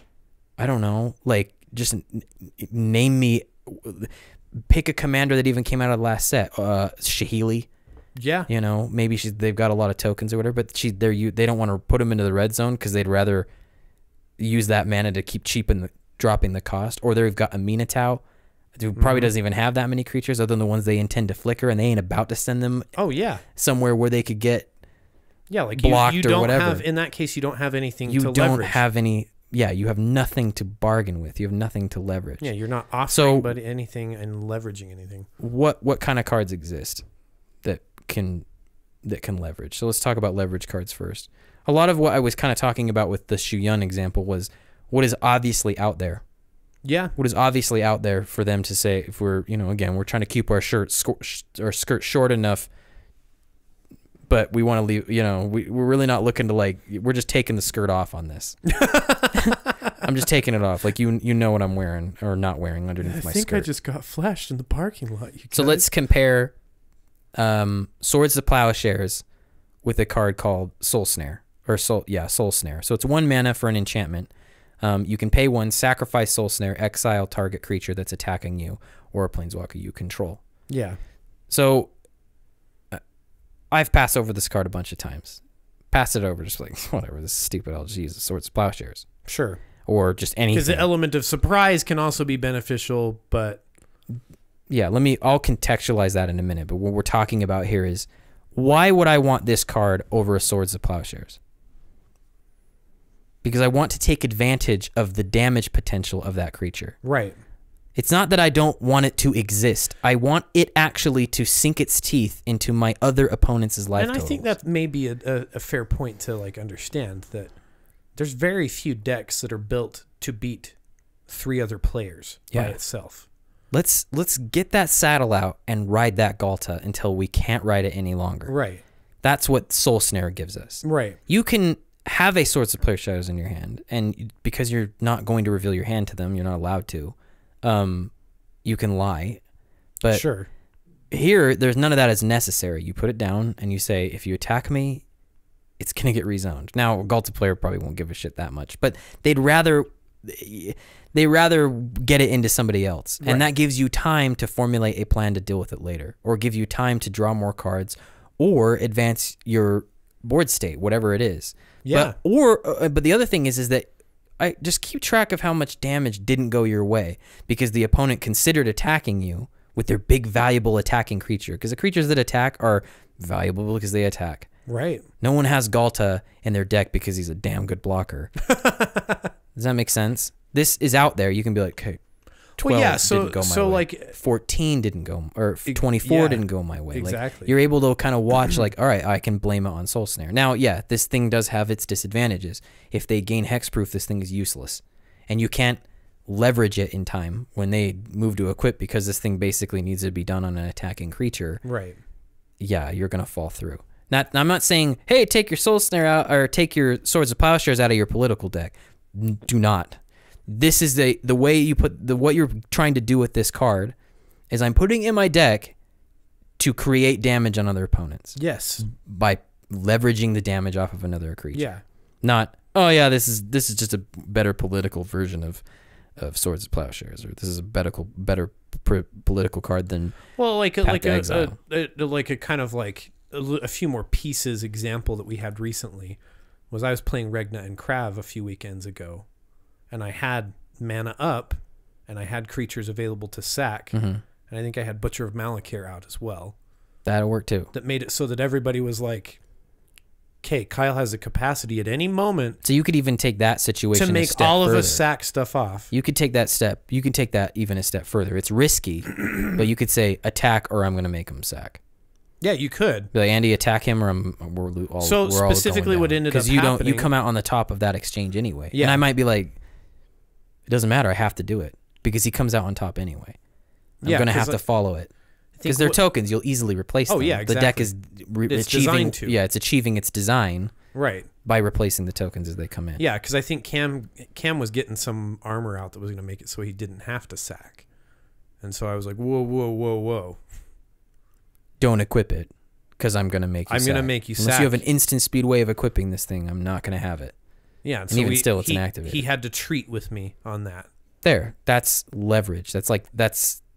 I don't know, like, just name me, pick a commander that even came out of the last set. Shahili. Yeah. You know, maybe they've got a lot of tokens or whatever, but they don't want to put them into the red zone because they'd rather use that mana to keep dropping the cost. Or they've got a Minotaur who probably doesn't even have that many creatures other than the ones they intend to flicker, and they ain't about to send them somewhere where they could get blocked you or don't whatever. Have, in that case, you don't have anything to leverage. You don't have any... Yeah, you have nothing to bargain with. You have nothing to leverage. Yeah, you're not offering anything and leveraging anything. What kind of cards exist that can leverage? So let's talk about leverage cards first. A lot of what I was kind of talking about with the Shuyun example was what is obviously out there. Yeah. What is obviously out there for them to say, if we're, again, we're trying to keep our skirt short enough, but we want to leave, we're really not looking to, like, we're just taking the skirt off on this. I'm just taking it off. Like, you know what I'm wearing or not wearing underneath my skirt. I think I just got flashed in the parking lot. So let's compare Swords to Plowshares with a card called Soul Snare. Soul Snare. So it's 1 mana for an enchantment. You can pay 1, sacrifice Soul Snare, exile target creature that's attacking you or a planeswalker you control. Yeah. So I've passed over this card a bunch of times. Passed it over, just like, whatever, this is stupid. I'll just use the Swords to Plowshares. Sure. Or just anything. Because the element of surprise can also be beneficial, but... Yeah, I'll contextualize that in a minute, but what we're talking about here is, why would I want this card over a Swords to Plowshares? Because I want to take advantage of the damage potential of that creature. Right. It's not that I don't want it to exist. I want it actually to sink its teeth into my other opponent's life totals. And I think that may be a fair point to, like, understand that there's very few decks that are built to beat 3 other players by itself. Let's get that saddle out and ride that Galta until we can't ride it any longer. Right. That's what Soul Snare gives us. Right. You can have a Swords of Plowshares in your hand, and because you're not going to reveal your hand to them, you're not allowed to. You can lie, but sure. Here, there's none of that is necessary. You put it down and you say, if you attack me, it's gonna get rezoned. Now, a Galta player probably won't give a shit that much, but they'd rather get it into somebody else, and that gives you time to formulate a plan to deal with it later, or give you time to draw more cards, or advance your board state, whatever it is. Yeah. But the other thing is that I just keep track of how much damage didn't go your way because the opponent considered attacking you with their big, valuable attacking creature. Because the creatures that attack are valuable because they attack. Right. No one has Galta in their deck because he's a damn good blocker. Does that make sense? This is out there. You can be like, okay, 12 didn't go my way. Like 14 didn't go, or 24 didn't go my way. Exactly. Like, you're able to kind of watch, like, all right, I can blame it on Soul Snare. Now, yeah, this thing does have its disadvantages. If they gain hexproof, this thing is useless, and you can't leverage it in time when they move to equip because this thing basically needs to be done on an attacking creature. Right. Yeah, you're gonna fall through. I'm not saying, hey, take your Soul Snare out or take your Swords of Plowshares out of your political deck. Do not. This is the way you put what you're trying to do with this card is I'm putting in my deck to create damage on other opponents. Yes. By leveraging the damage off of another creature. Yeah. Not, oh yeah, this is just a better political version of of Swords of Plowshares, or this is a better political card than like Path to Exile. a kind of like a few more pieces example that we had recently was I was playing Regna and Krav a few weekends ago, and I had mana up, and I had creatures available to sack, and I think I had Butcher of Malakir out as well. That'll work too. That made it so that everybody was like, okay, Kyle has the capacity at any moment. So you could even take that situation to make a step all further. of us sack stuff off. You could take that step. You can take that even a step further. It's risky, but you could say attack, or I'm going to make him sack. Yeah, you could. Be like, Andy, attack him, or we're all. So we're all specifically, going what down. ended up you happening, you come out on the top of that exchange anyway. Yeah. And I might be like, it doesn't matter. I have to do it because he comes out on top anyway. I'm going to have to follow it. Because they're tokens, you'll easily replace them. Oh, yeah, exactly. The deck is It's achieving, designed to. Yeah, it's achieving its design right by replacing the tokens as they come in. Yeah, because I think Cam was getting some armor out that was going to make it so he didn't have to sack. And so I was like, whoa, whoa, whoa, whoa. Don't equip it, because I'm going to make you I'm sack. going to make you Unless sack. you have an instant speed way of equipping this thing, I'm not going to have it. Yeah, and even still, it's inactivated. He had to treat with me on that. There, that's leverage.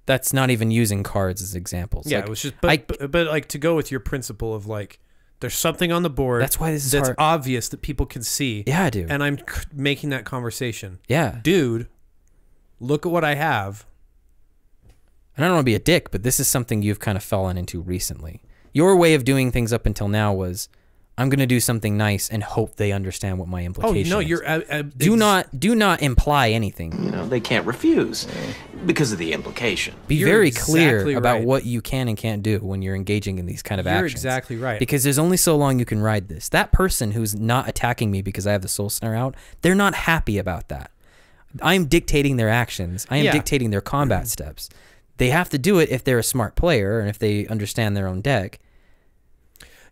That's not even using cards as examples. Yeah, like, it was just, but like to go with your principle of like, there's something on the board. That's why this is that's hard. obvious that people can see. Yeah, dude. And I'm making that conversation. Yeah, dude, look at what I have. And I don't want to be a dick, but this is something you've kind of fallen into recently. Your way of doing things up until now was, I'm going to do something nice and hope they understand what my implication is. Oh, no, you're... do not imply anything. You know, they can't refuse because of the implication. Be very clear about what you can and can't do when you're engaging in these kind of actions. You're exactly right. Because there's only so long you can ride this. That person who's not attacking me because I have the Soul Snare out, they're not happy about that. I'm dictating their actions. I am dictating their combat steps. They have to do it if they're a smart player and if they understand their own deck.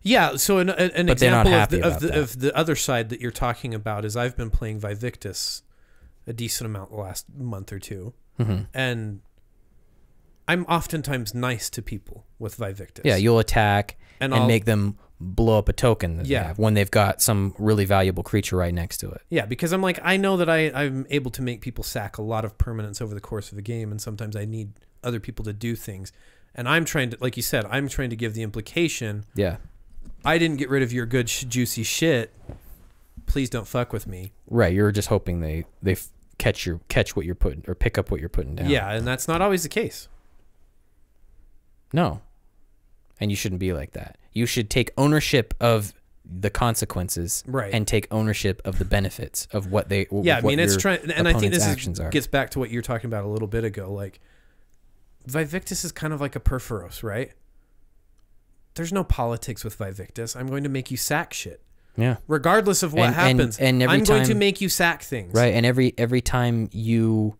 Yeah, so an example of the other side that you're talking about is I've been playing Vivictus a decent amount the last month or two, and I'm oftentimes nice to people with Vivictus. Yeah, you'll attack and make them blow up a token that they have when they've got some really valuable creature right next to it. Yeah, because I'm like, I know that I'm able to make people sack a lot of permanents over the course of a game, and sometimes I need other people to do things. And I'm trying to, like you said, I'm trying to give the implication. Yeah. I didn't get rid of your good juicy shit. Please don't fuck with me. Right, you're just hoping they catch what you're putting, or pick up what you're putting down. Yeah, and that's not always the case. No. And you shouldn't be like that. You should take ownership of the consequences, right, and take ownership of the benefits of what they. Yeah, I mean, it's trying, and I think this gets back to what you were talking about a little bit ago. Like, Vivictus is kind of like a Perforos, right? There's no politics with Vivictus. I'm going to make you sack shit. Yeah. Regardless of what happens, and I'm going to make you sack things. Right, and every time you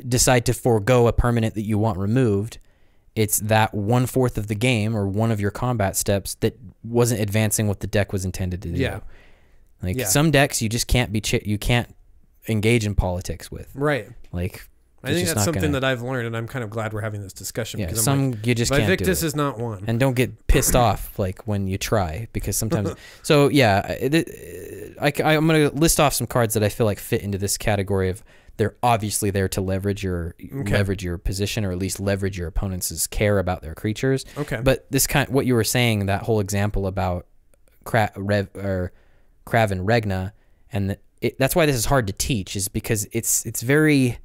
decide to forego a permanent that you want removed, it's that 1/4 of the game or one of your combat steps that wasn't advancing what the deck was intended to do. Yeah. Like some decks you just can't you can't engage in politics with. Right. Like, I think that's something that I've learned, and I'm kind of glad we're having this discussion. Yeah, because you just can't do it. Vivictus is not one. And don't get pissed off like when you try, because sometimes. So yeah, I'm gonna list off some cards that I feel like fit into this category of they're obviously there to leverage your position, or at least leverage your opponent's care about their creatures. Okay. But what you were saying, that whole example about Krav and Regna, and that's why this is hard to teach, is because it's very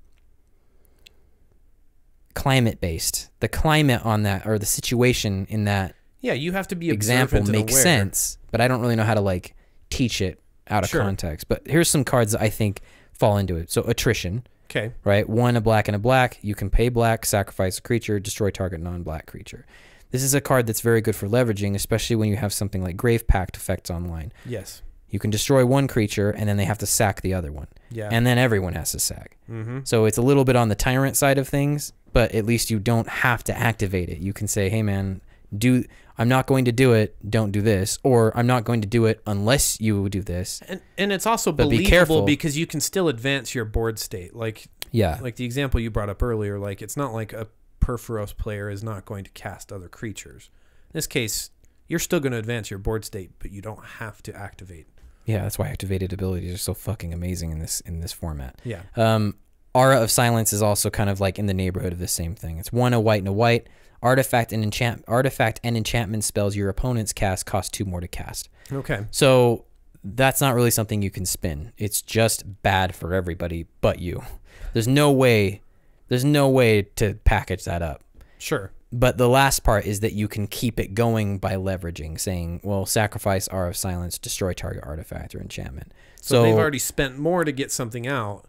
climate based. The climate on that, or the situation in that, you have to be example observant and makes aware. sense, but I don't really know how to like teach it out of context. But here's some cards that I think fall into it. So attrition. Okay. Right? 1 a black and a black. You can pay black, sacrifice a creature, destroy target non-black creature. This is a card that's very good for leveraging, especially when you have something like Grave Pact effects online. Yes. You can destroy one creature, and then they have to sack the other one. Yeah. And then everyone has to sack. So it's a little bit on the Tyrant side of things, but at least you don't have to activate it. You can say, hey man, I'm not going to do it, don't do this, or I'm not going to do it unless you do this. And it's also but believable because you can still advance your board state. Like the example you brought up earlier, like it's not like a Perforos player is not going to cast other creatures. In this case, you're still going to advance your board state, but you don't have to activate Yeah, that's why activated abilities are so fucking amazing in this format. Yeah. Aura of Silence is also kind of like in the neighborhood of the same thing. It's 1 a white and a white. Artifact and enchantment spells your opponents cast cost 2 more to cast. Okay. So that's not really something you can spin. It's just bad for everybody but you. There's no way to package that up. Sure. But the last part is that you can keep it going by leveraging, saying, well, sacrifice Aura of Silence, destroy target artifact or enchantment. So they've already spent more to get something out,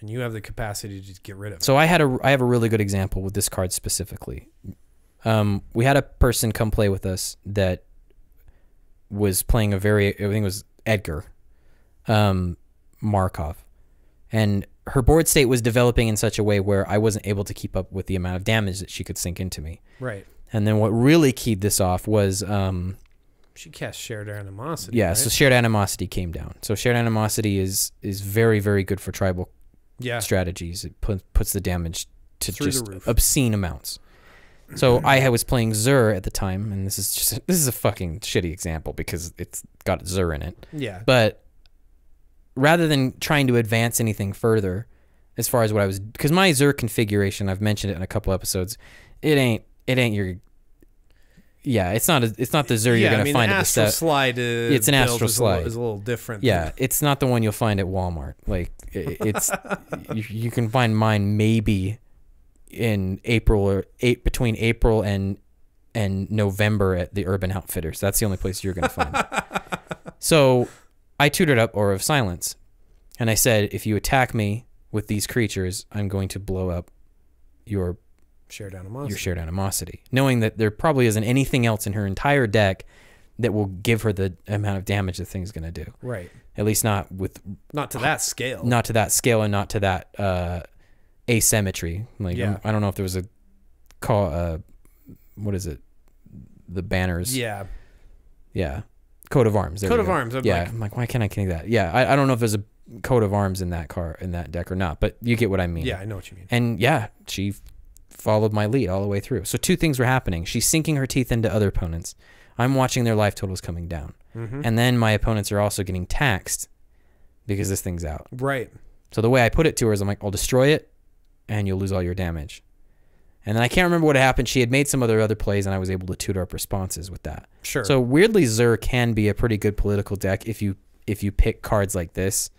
and you have the capacity to just get rid of it. So I have a really good example with this card specifically. We had a person come play with us that was playing I think it was Edgar Markov. And her board state was developing in such a way where I wasn't able to keep up with the amount of damage that she could sink into me. Right. And then what really keyed this off was... she cast Shared Animosity, yeah, right? so Shared Animosity came down. So Shared Animosity is very, very good for tribal strategies. It puts the damage to Through just the roof. obscene amounts. So I was playing Zur at the time, and this is a fucking shitty example because it's got Zur in it. Yeah. But rather than trying to advance anything further, as far as what I was, because my Zur configuration, I've mentioned it in a couple episodes, it ain't your. Yeah, it's not the Zur you're gonna find at the set. Slide. It's an Astral Slide. Is a little different. Yeah, it's not the one you'll find at Walmart. Like it's you can find mine maybe in April or between April and November at the Urban Outfitters. That's the only place you're gonna find it. So I tutored up Aura of Silence, and I said, if you attack me with these creatures, I'm going to blow up your Shared Animosity, knowing that there probably isn't anything else in her entire deck that will give her the amount of damage the thing's going to do. Right. At least not to that scale. Not to that scale, and not to that asymmetry. Like I don't know if there was a call. What is it? The banners. Yeah. Yeah. Coat of Arms. Coat of Arms. I'm like, why can't I connect that? Yeah, I don't know if there's a Coat of Arms in that deck or not, but you get what I mean. Yeah, I know what you mean. And yeah, she followed my lead all the way through. So 2 things were happening. She's sinking her teeth into other opponents. I'm watching their life totals coming down. And then my opponents are also getting taxed because this thing's out. Right. So the way I put it to her is I'm like, I'll destroy it and you'll lose all your damage. And then I can't remember what happened. She had made some other plays, and I was able to tutor up responses with that. Sure. So weirdly, Zur can be a pretty good political deck if you pick cards like this.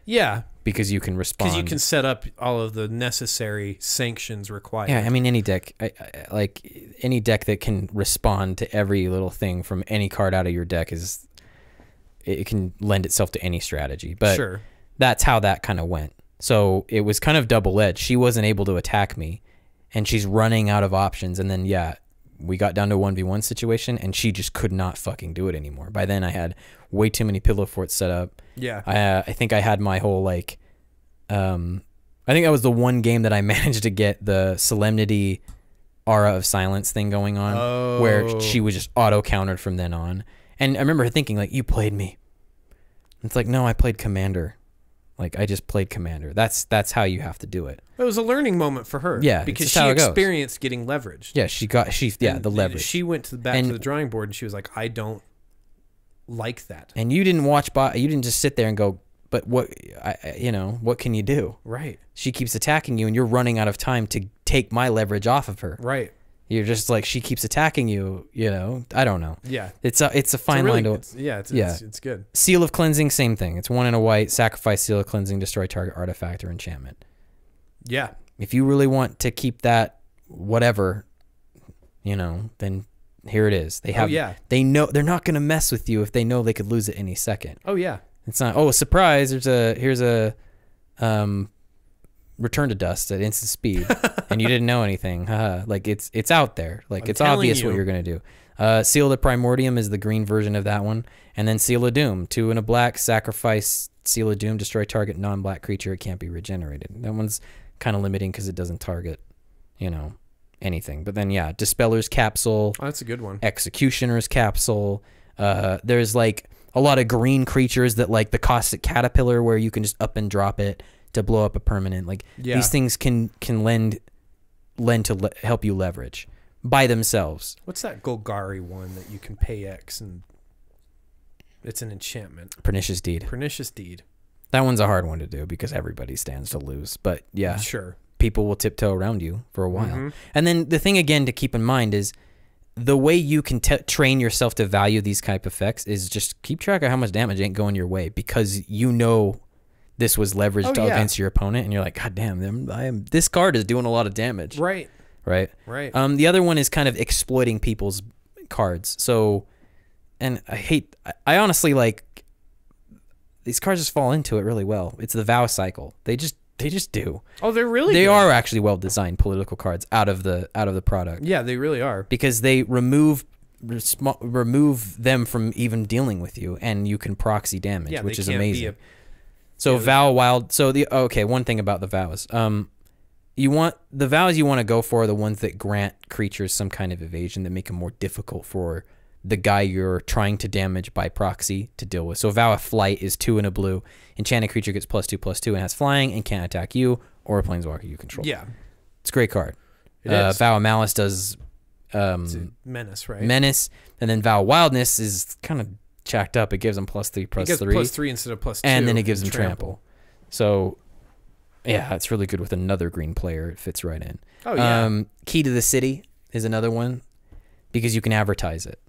Yeah. Because you can respond. Because you can set up all of the necessary sanctions required. Yeah, I mean, any deck, like any deck that can respond to every little thing from any card out of your deck it can lend itself to any strategy. But sure. That's how that kind of went. So it was kind of double-edged. She wasn't able to attack me, and she's running out of options. And then, we got down to a 1v1 situation, and she just could not fucking do it anymore. By then, I had way too many pillow forts set up. Yeah. I think I had my whole, I think that was the one game that I managed to get the Solemnity Aura of Silence thing going on, where she was just auto-countered from then on. And I remember her thinking, you played me. It's like, no, I played Commander. I just played Commander. That's how you have to do it. It was a learning moment for her. Yeah, because it's she how it goes. experienced getting leveraged. Yeah, the leverage. She went back to the drawing board, and she was like, I don't like that. And you didn't you didn't just sit there and go, but what can you do? Right. She keeps attacking you, and you're running out of time to take my leverage off of her. Right. You're just like, she keeps attacking you, I don't know. Yeah. It's a fine line to... It's good. Seal of Cleansing, same thing. It's 1 and a white, sacrifice Seal of Cleansing, destroy target artifact or enchantment. Yeah. If you really want to keep that whatever, then here it is. They have... They know... They're not going to mess with you if they know they could lose it any second. Oh, yeah. It's not, surprise, here's a... Return to Dust at instant speed, and you didn't know anything. It's out there. It's obvious what you're gonna do. Seal of the Primordium is the green version of that one, and then Seal of Doom, 2 and a black, sacrifice Seal of Doom, destroy target non-black creature. It can't be regenerated. That one's kind of limiting because it doesn't target, anything. But then Dispeller's Capsule. Oh, that's a good one. Executioner's Capsule. There's a lot of green creatures that the Caustic Caterpillar, where you can just up and drop it to blow up a permanent. These things can lend to help you leverage by themselves. What's that Golgari one that you can pay X and It's an enchantment. Pernicious Deed. Pernicious Deed. That one's a hard one to do because everybody stands to lose. But yeah, Sure. people will tiptoe around you for a while. Mm-hmm. And then the thing again to keep in mind is the way you can train yourself to value these type of effects is just keep track of how much damage ain't going your way, because you know this was leveraged against your opponent, and you're like, God damn, this card is doing a lot of damage. Right. Right. Right. The other one is kind of exploiting people's cards. So, and I honestly like these cards just fall into it really well. It's the vow cycle. They just do. Oh, they're really They good. are actually well designed political cards out of the product. Yeah, they really are. Because they remove them from even dealing with you, and you can proxy damage, which is amazing. So vow wild. So one thing about the vows. You want the vows you want to go for are the ones that grant creatures some kind of evasion that make them more difficult for the guy you're trying to damage by proxy to deal with. So vow of flight is 2 and a blue. Enchanted creature gets +2/+2 and has flying and can't attack you or a planeswalker you control. Yeah. It's a great card. It is. Vow of malice does It's a menace, right? menace, and then vow of wildness is kind of jacked up. It gives them +3/+3. It gets +3 instead of +2. And then it gives them trample. So yeah, it's really good with another green player. It fits right in. Oh yeah. Key to the City is another one because you can advertise it.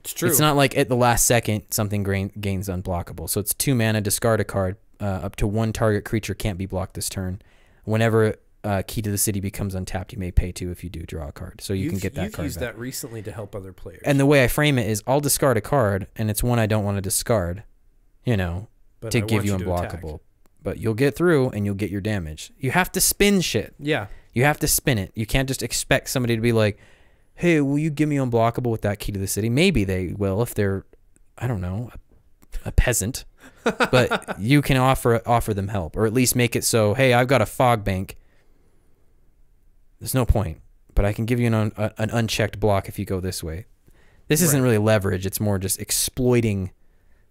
It's true. It's not like at the last second something gains unblockable. So it's 2 mana, discard a card. Up to 1 target creature can't be blocked this turn. Whenever Key to the City becomes untapped, you may pay 2 if you do draw a card. So you can get that card You've used back. that recently to help other players. And the way I frame it is I'll discard a card, and it's one I don't want to discard, But to I give want you to unblockable. attack. But you'll get through, and you'll get your damage. You have to spin shit. Yeah. You have to spin it. You can't just expect somebody to be like, hey, will you give me unblockable with that Key to the City? Maybe they will if they're, I don't know, a peasant. But you can offer them help, or at least make it so, hey, I've got a fog bank. There's no point, but I can give you an unchecked block if you go this way. This isn't really leverage. It's more just exploiting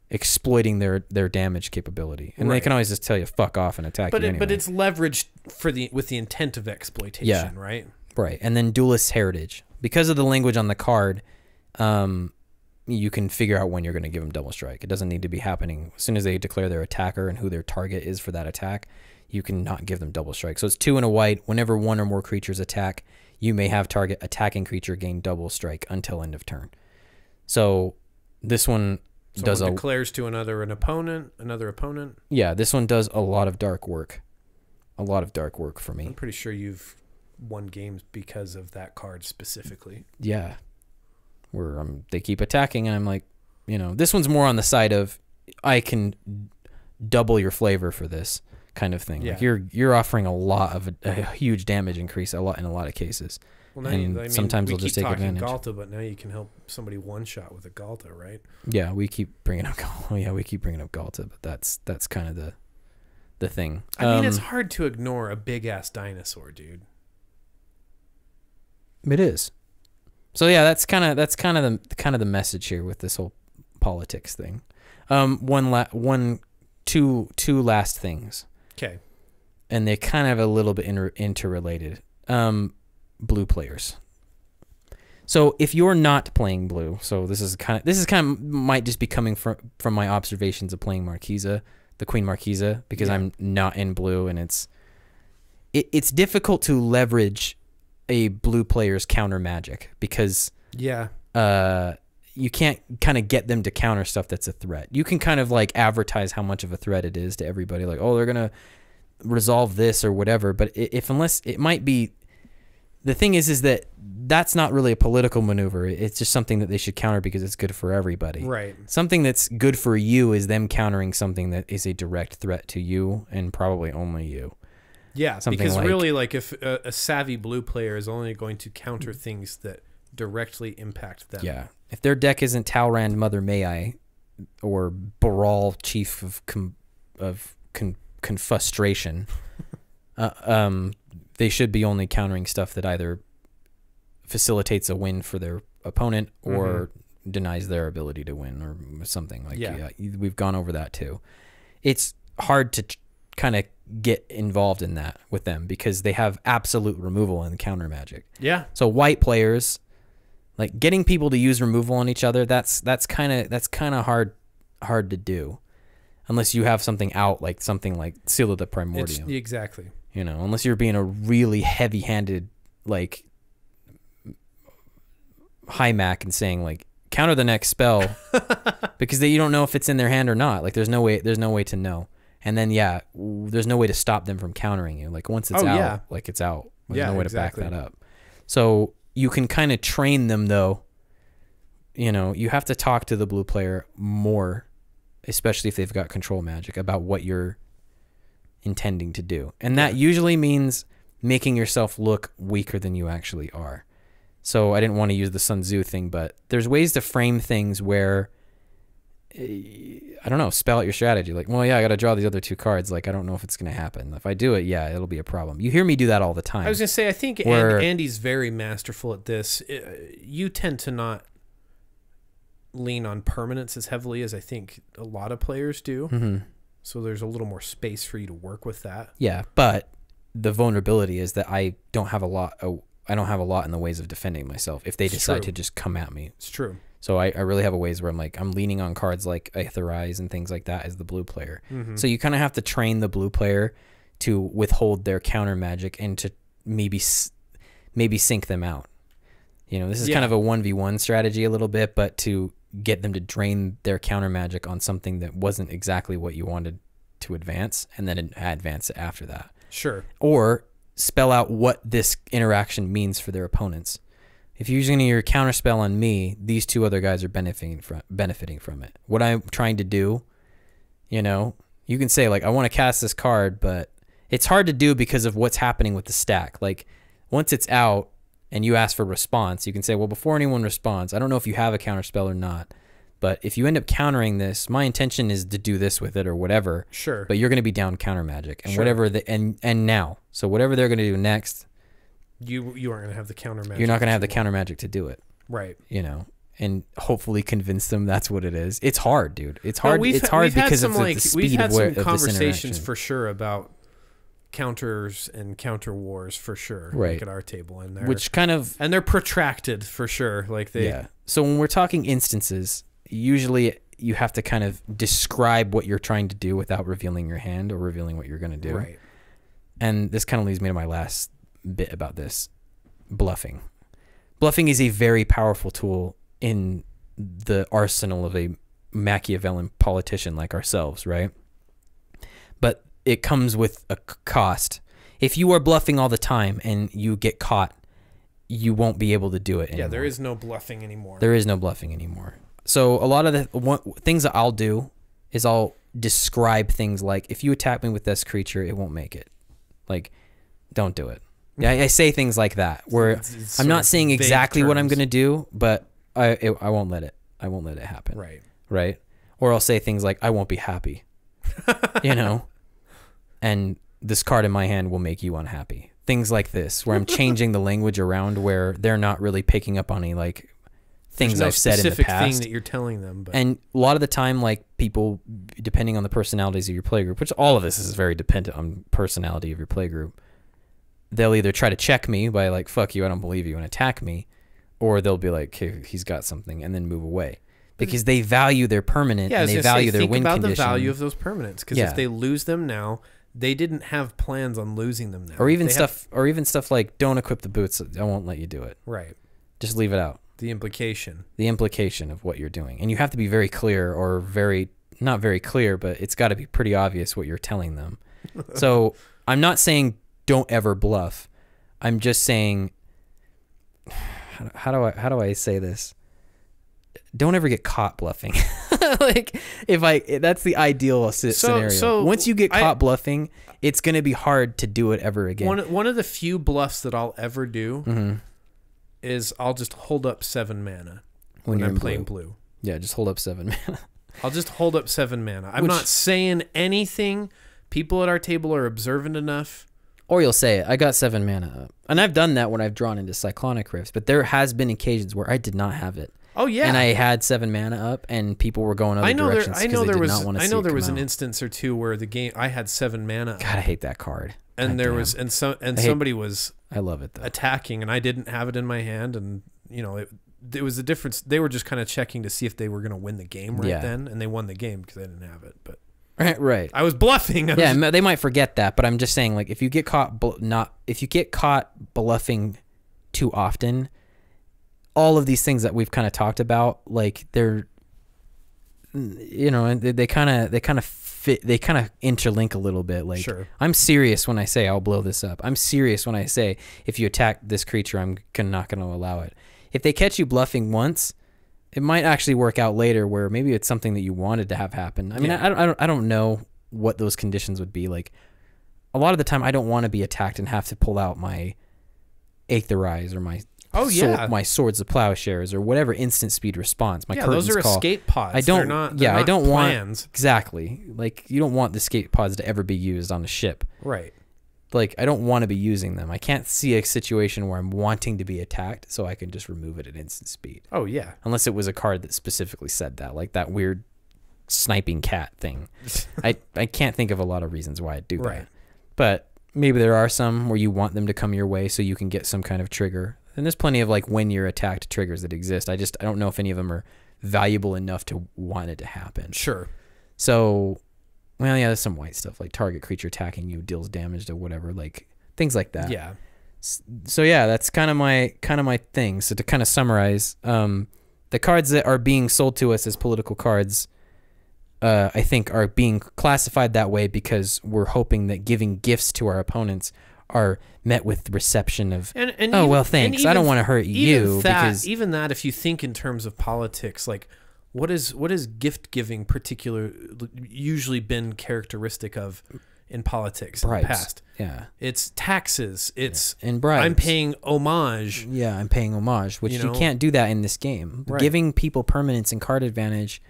their damage capability, and they can always just tell you fuck off and attack you anyway. But it's leveraged with the intent of exploitation, right? Right. And then Duelist Heritage, because of the language on the card, you can figure out when you're going to give them double strike. It doesn't need to be happening as soon as they declare their attacker and who their target is for that attack. You can not give them double strike. So it's 2 and a white. Whenever 1 or more creatures attack, you may have target attacking creature gain double strike until end of turn. So this one declares to another opponent. Yeah, this one does a lot of dark work. A lot of dark work for me. I'm pretty sure you've won games because of that card specifically. Yeah. Where they keep attacking, and I'm like, this one's more on the side of I can double your flavor for this kind of thing. Yeah. Like you're offering a lot of a huge damage increase in a lot of cases. Well, now sometimes they'll just take advantage. Galta, but now you can help somebody one shot with a Galta, right? Yeah, we keep bringing up Galta, but that's kind of the thing. I mean, it's hard to ignore a big ass dinosaur, dude. It is. So yeah, that's kind of the message here with this whole politics thing. Two last things. Okay. And they're kind of a little bit interrelated. Blue players. So if you're not playing blue, so this is kind of might just be coming from my observations of playing Marquesa, the Queen Marquesa, because I'm not in blue, and it's difficult to leverage a blue player's counter magic because you can't kind of get them to counter stuff that's a threat. You can kind of like advertise how much of a threat it is to everybody, like, oh, they're gonna resolve this or whatever. But unless it might be, the thing is that that's not really a political maneuver. It's just something that they should counter because it's good for everybody. Right. Something that's good for you is them countering something that is a direct threat to you and probably only you. Yeah, something because like, really, like if a savvy blue player is only going to counter things that directly impact them. Yeah. If their deck isn't Talrand Mother May I or Baral Chief of Confustration, they should be only countering stuff that either facilitates a win for their opponent or denies their ability to win or something. Like, yeah, we've gone over that too. It's hard to kind of get involved in that with them because they have absolute removal and counter magic. Yeah. So white players, like getting people to use removal on each other, that's kind of hard hard to do, unless you have something out, like something like Seal of the Primordium. Exactly. You know, unless you're being a really heavy-handed, like, high mac and saying, like, counter the next spell, because you don't know if it's in their hand or not. Like, there's no way to know. And then, yeah, there's no way to stop them from countering you. Like, once it's out, like, it's out. There's no way to back that up. So you can kind of train them, though. You know, you have to talk to the blue player more, especially if they've got control magic, about what you're intending to do. And that usually means making yourself look weaker than you actually are. So I didn't want to use the Sun Tzu thing, but there's ways to frame things where, I don't know, spell out your strategy. Like, well, yeah, I got to draw these other 2 cards. Like, I don't know if it's going to happen. If I do it, yeah, it'll be a problem. You hear me do that all the time. I was going to say, I think Andy's very masterful at this. You tend to not lean on permanence as heavily as I think a lot of players do. Mm-hmm. So there's a little more space for you to work with that. Yeah, but the vulnerability is that I don't have a lot. I don't have a lot in the ways of defending myself if they decide to just come at me. It's true. So I really have a ways where I'm leaning on cards like Aetherize and things like that as the blue player. Mm-hmm. So you kind of have to train the blue player to withhold their counter magic and to maybe sync them out. You know, this is kind of a 1v1 strategy a little bit, but to get them to drain their counter magic on something that wasn't exactly what you wanted to advance, and then advance it after that. Sure. Or spell out what this interaction means for their opponents. If you're using your counter spell on me, these 2 other guys are benefiting from it. What I'm trying to do, you know, you can say, like, I want to cast this card, but it's hard to do because of what's happening with the stack. Like, once it's out and you ask for response, you can say, well, before anyone responds, I don't know if you have a counter spell or not, but if you end up countering this, my intention is to do this with it or whatever. Sure. But you're going to be down counter magic and whatever and now. So whatever they're going to do next, you aren't going to have the counter magic. You're not going to have the counter magic to do it. Right. You know, and hopefully convince them that's what it is. It's hard, dude. It's hard. It's hard because of the speed of this interaction. We've had some conversations for sure about counters and counter wars for sure. Right. Like at our table, and they're protracted for sure. Like they. Yeah. So when we're talking instances, usually you have to kind of describe what you're trying to do without revealing your hand or revealing what you're going to do. Right. And this kind of leads me to my last bit about this. Bluffing. Bluffing is a very powerful tool in the arsenal of a Machiavellian politician like ourselves, right? But it comes with a cost. If you are bluffing all the time and you get caught, you won't be able to do it anymore. Yeah, there is no bluffing anymore. There is no bluffing anymore. So a lot of the things that I'll do is I'll describe things like, if you attack me with this creature, it won't make it. Like, don't do it. Yeah, I say things like that where I'm not saying exactly what I'm going to do, but I won't let it. I won't let it happen. Right. Right. Or I'll say things like, I won't be happy. You know, and this card in my hand will make you unhappy. Things like this, where I'm changing the language around where they're not really picking up on any like things I've said in the past. Specific thing that you're telling them. But. And a lot of the time, like people, depending on the personalities of your playgroup, which all of this is very dependent on personality of your playgroup, they'll either try to check me by like, fuck you, I don't believe you, and attack me, or they'll be like, hey, he's got something, and then move away. Because they value their permanent and they value their win condition. Think about the value of those permanents, because if they lose them now, they didn't have plans on losing them now. Or even stuff like, don't equip the boots, I won't let you do it. Right. Just leave it out. The implication of what you're doing. And you have to be very clear, or not very clear, but it's got to be pretty obvious what you're telling them. So I'm not saying don't ever bluff. I'm just saying, how do I say this? Don't ever get caught bluffing. Like that's the ideal scenario. So once you get caught bluffing, it's going to be hard to do it ever again. One of the few bluffs that I'll ever do is I'll just hold up 7 mana when I'm playing blue. Yeah, just hold up 7 mana. I'll just hold up 7 mana. I'm not saying anything. People at our table are observant enough. Or you'll say, I got 7 mana up. And I've done that when I've drawn into Cyclonic Rifts, but there has been occasions where I did not have it. Oh, yeah. And I had 7 mana up, and people were going other directions because they did not want to see it. I know there was an instance or two where the game, I had 7 mana up. God, I hate that card. And somebody was I love it, though. Attacking, and I didn't have it in my hand, and, you know, there was a difference. They were just kind of checking to see if they were going to win the game right Yeah. then, and they won the game because they didn't have it. But Right. I was bluffing. Yeah, they might forget that, but I'm just saying, like, if you get caught bluffing too often, all of these things that we've kind of talked about, like, they're, you know, and they kind of interlink a little bit. Like, Sure. I'm serious when I say I'll blow this up. I'm serious when I say if you attack this creature, I'm not going to allow it. If they catch you bluffing once, it might actually work out later where maybe it's something that you wanted to have happen. I mean, I don't know what those conditions would be. Like, a lot of the time I don't want to be attacked and have to pull out my Aetherize or my my Swords of Plowshares or whatever instant speed response. My curtains those are call. escape pods. I don't. I don't plans. want exactly. Like, you don't want the escape pods to ever be used on a ship. Right. Like, I don't want to be using them. I can't see a situation where I'm wanting to be attacked, so I can just remove it at instant speed. Oh yeah. Unless it was a card that specifically said that, like that weird sniping cat thing. I can't think of a lot of reasons why I'd do Right. that. But maybe there are some where you want them to come your way so you can get some kind of trigger. And there's plenty of, like, when you're attacked triggers that exist. I don't know if any of them are valuable enough to want it to happen. Sure. So, well, yeah, there's some white stuff, like target creature attacking you deals damage to whatever, like things like that. Yeah. So yeah, that's kind of my thing. So to kind of summarize, the cards that are being sold to us as political cards, I think are being classified that way because we're hoping that giving gifts to our opponents are met with reception of, And oh, even, well, thanks. I don't want to hurt you. Because even that, if you think in terms of politics, like what is gift giving usually been characteristic of in politics bribes. in the past? Yeah. It's taxes. It's and bribes. I'm paying homage. Yeah, I'm paying homage, which you can't do that in this game. Right. Giving people permanence and card advantage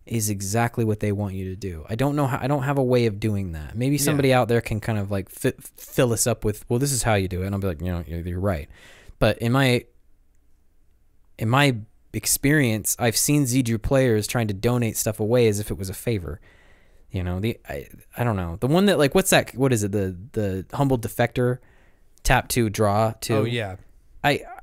is exactly what they want you to do. I don't know how, I don't have a way of doing that. Maybe somebody out there can kind of like fill us up with, well, this is how you do it. And I'll be like, you know, you're right. But in my experience, I've seen Zedru players trying to donate stuff away as if it was a favor. You know, I don't know. The one that, like, what's that? What is it? The humble defector, tap 2, draw 2. Oh yeah.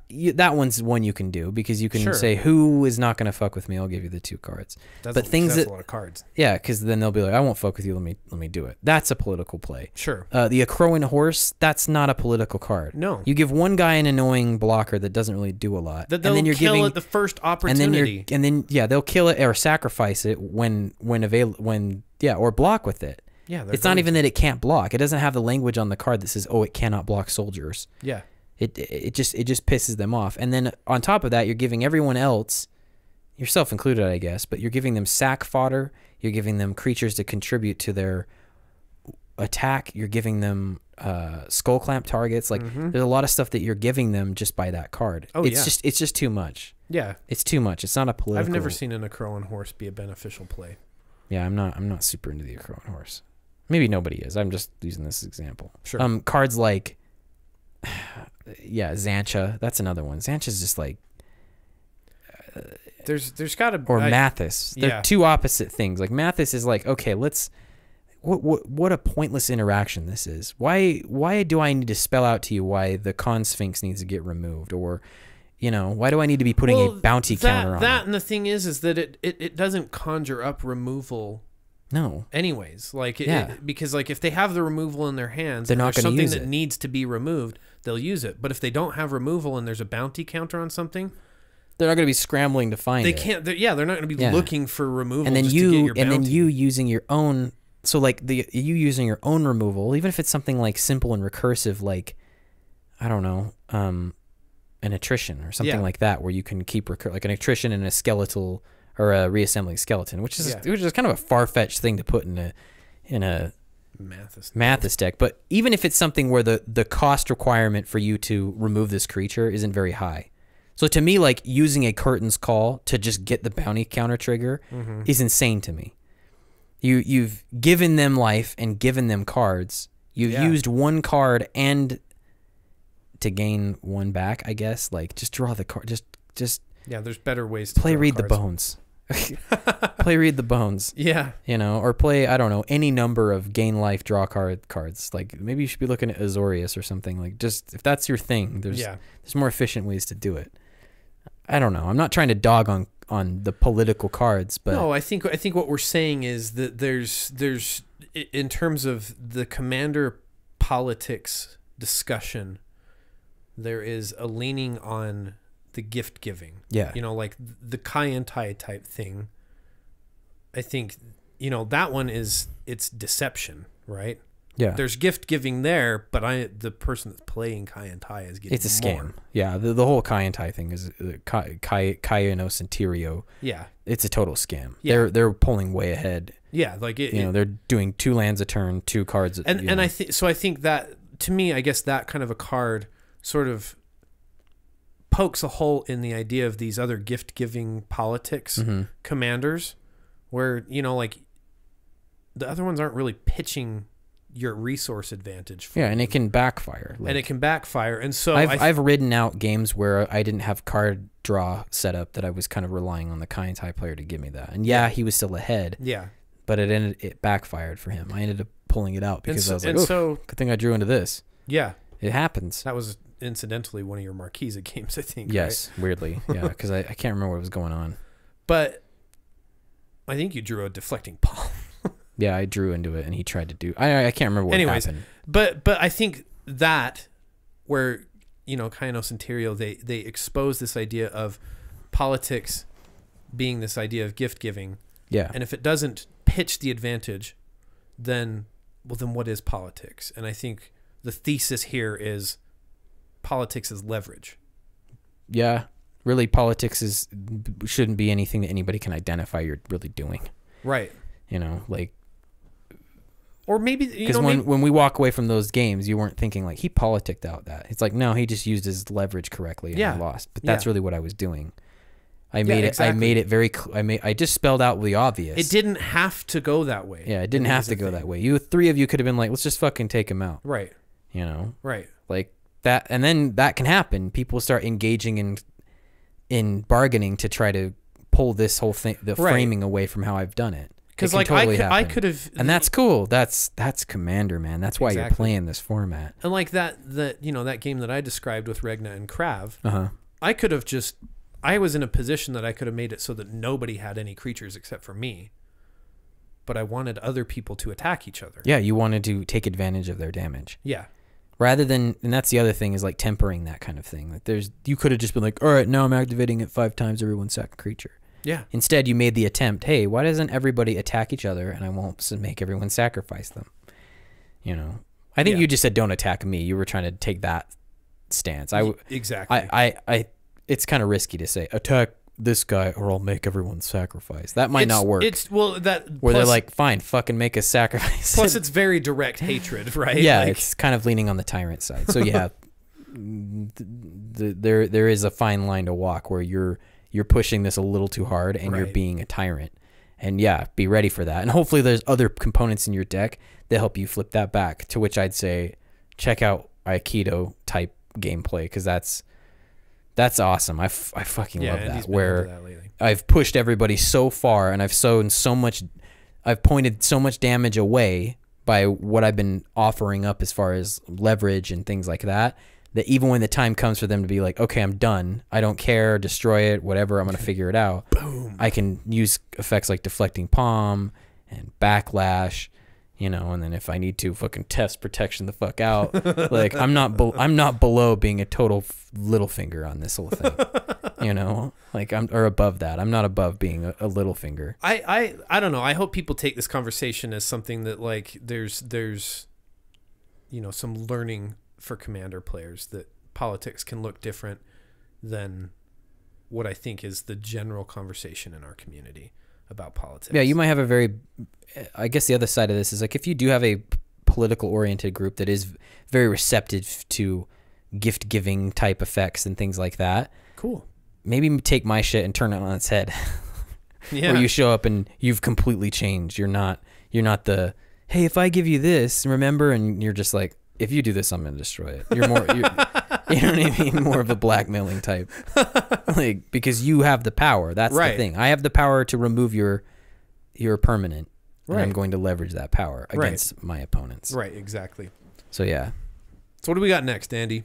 That one's one you can do because you can Sure. say, who is not going to fuck with me? I'll give you the 2 cards. That's But things that's that, a lot of cards. yeah, because then they'll be like, I won't fuck with you. Let me do it. That's a political play. Sure. The Acroan Horse, that's not a political card. No. You give one guy an annoying blocker that doesn't really do a lot. That they'll kill at the first opportunity. And then they'll kill it or sacrifice it when or block with it. Yeah. It's not even that it can't block. It doesn't have the language on the card that says, oh, it cannot block soldiers. Yeah. It just pisses them off. And then on top of that, you're giving everyone else, yourself included, I guess, but you're giving them sack fodder. You're giving them creatures to contribute to their attack. You're giving them skull clamp targets. Like, there's a lot of stuff that you're giving them just by that card. Oh, it's just too much. Yeah. It's too much. It's not a political. I've never seen an Acroan Horse be a beneficial play. Yeah, I'm not super into the Acroan Horse. Maybe nobody is. I'm just using this example. Sure. Cards like Xancha. That's another one. Xancha's just like There's got to or Mathis. They're yeah. two opposite things. Like Mathis is like, okay, let's what a pointless interaction this is. Why do I need to spell out to you why the Con Sphinx needs to get removed, or you know, why do I need to be putting a bounty counter on that? it? And the thing is that it doesn't conjure up removal. No. Anyways, like because like if they have the removal in their hands, they're not going to use something that needs to be removed, they'll use it. But if they don't have removal and there's a bounty counter on something, they're not going to be scrambling to find it. They can't. They're not going to be looking for removal. And then just to get your bounty. you using your own. So like you using your own removal, even if it's something like simple and recursive, like I don't know, an attrition or something like that, where you can keep like an attrition and a skeletal or a reassembling skeleton, which is kind of a far-fetched thing to put in a Mathis deck. But even if it's something where the cost requirement for you to remove this creature isn't very high. So to me, like using a Curtain's Call to just get the bounty counter trigger is insane to me. You've given them life and given them cards. You've used one card and to gain one back, I guess. Like just draw the card. Just there's better ways to play draw Read cards. the Bones. Play Read the Bones. Yeah. You know, or play, I don't know, any number of gain life draw cards. Like maybe you should be looking at Azorius or something. Like just if that's your thing, there's more efficient ways to do it. I don't know. I'm not trying to dog on the political cards, but no, I think what we're saying is that there's in terms of the commander politics discussion, there is a leaning on the gift giving. Yeah. You know, like the Kai-en-Tai type thing. I think, you know, that one it's deception, right? yeah, There's gift giving there, but the person that's playing Kai-en-Tai is getting it's a scam. more. Yeah, the whole Kai-en-Tai thing is Kai-no Centurio. Yeah. It's a total scam. Yeah. They're pulling way ahead. Yeah, like You know, they're doing 2 lands a turn, 2 cards. and I think so. I think that, to me, I guess that kind of a card sort of pokes a hole in the idea of these other gift giving politics commanders, where, you know, like the other ones aren't really pitching your resource advantage for and it can backfire. Like, and it can backfire. And so I've ridden out games where I didn't have card draw set up, that I was kind of relying on the Kai-en-Tai player to give me that. And he was still ahead. Yeah. But it backfired for him. I ended up pulling it out because I was like, good thing I drew into this. Yeah. It happens. That was incidentally one of your Marquesa games, I think. Yes, right? weirdly. Yeah, because I can't remember what was going on. But I think you drew a deflecting palm. Yeah, I drew into it, and he tried to do. I can't remember what happened. But I think that where, you know, Kai-no Centurio, they expose this idea of politics being this idea of gift giving. Yeah, And if it doesn't pitch the advantage, then what is politics? And I think the thesis here is politics is leverage. yeah. Really, politics shouldn't be anything that anybody can identify you're really doing. Right. You know, like. Or maybe, because when we walk away from those games, you weren't thinking like he politicked out that. It's like, no, he just used his leverage correctly and I lost. But that's really what I was doing. I made it very. I just spelled out the obvious. It didn't have to go that way. Yeah, it didn't have to go that way. 3 of you could have been like, let's just fucking take him out. Right. You know. Right. Like that, and then that can happen. People start engaging in bargaining to try to pull this whole thing, the framing away from how I've done it. Because like I could have, and that's cool. That's Commander, man. That's why you're playing this format. And like that you know, that game that I described with Regna and Krav, I could have I was in a position that I could have made it so that nobody had any creatures except for me, but I wanted other people to attack each other. Yeah, you wanted to take advantage of their damage. Yeah. Rather than, and that's the other thing, is like tempering that kind of thing. Like you could have just been like, all right, now I'm activating it 5 times every 1 second creature. Yeah. Instead, you made the attempt. Hey, why doesn't everybody attack each other, and I won't make everyone sacrifice them? You know, I think you just said don't attack me. You were trying to take that stance. Exactly. I it's kind of risky to say attack this guy or I'll make everyone sacrifice. That might not work. Where they're like, fine, fucking make a sacrifice. Plus, it's very direct hatred, right? Yeah, like, it's kind of leaning on the tyrant side. So yeah, there is a fine line to walk where you're pushing this a little too hard and you're being a tyrant. And yeah, be ready for that. And hopefully there's other components in your deck that help you flip that back, to which I'd say check out Aikido type gameplay, because that's awesome. I fucking love that, where I've pushed everybody so far and I've pointed so much damage away by what I've been offering up as far as leverage and things like that, that even when the time comes for them to be like, okay, I'm done, I don't care, destroy it, whatever, I'm going to figure it out. Boom. I can use effects like Deflecting Palm and Backlash, you know, and then if I need to, fucking test protection the fuck out. Like, I'm not below being a total little finger on this whole thing, you know, like or above that. I'm not above being a little finger. I don't know. I hope people take this conversation as something that, like, there's you know, some learning for Commander players, that politics can look different than what I think is the general conversation in our community about politics. Yeah, you might have I guess the other side of this is, like, if you do have a political oriented group that is very receptive to gift giving type effects and things like that. Cool. Maybe take my shit and turn it on its head. Yeah. Where you show up and you've completely changed. You're not the, hey, if I give you this, remember, and you're just like, if you do this, I'm gonna destroy it. You're more, you know what I mean? More of a blackmailing type, like, because you have the power. That's the thing. I have the power to remove your permanent, and I'm going to leverage that power against my opponents. Right. Exactly. So yeah. So what do we got next, Andy?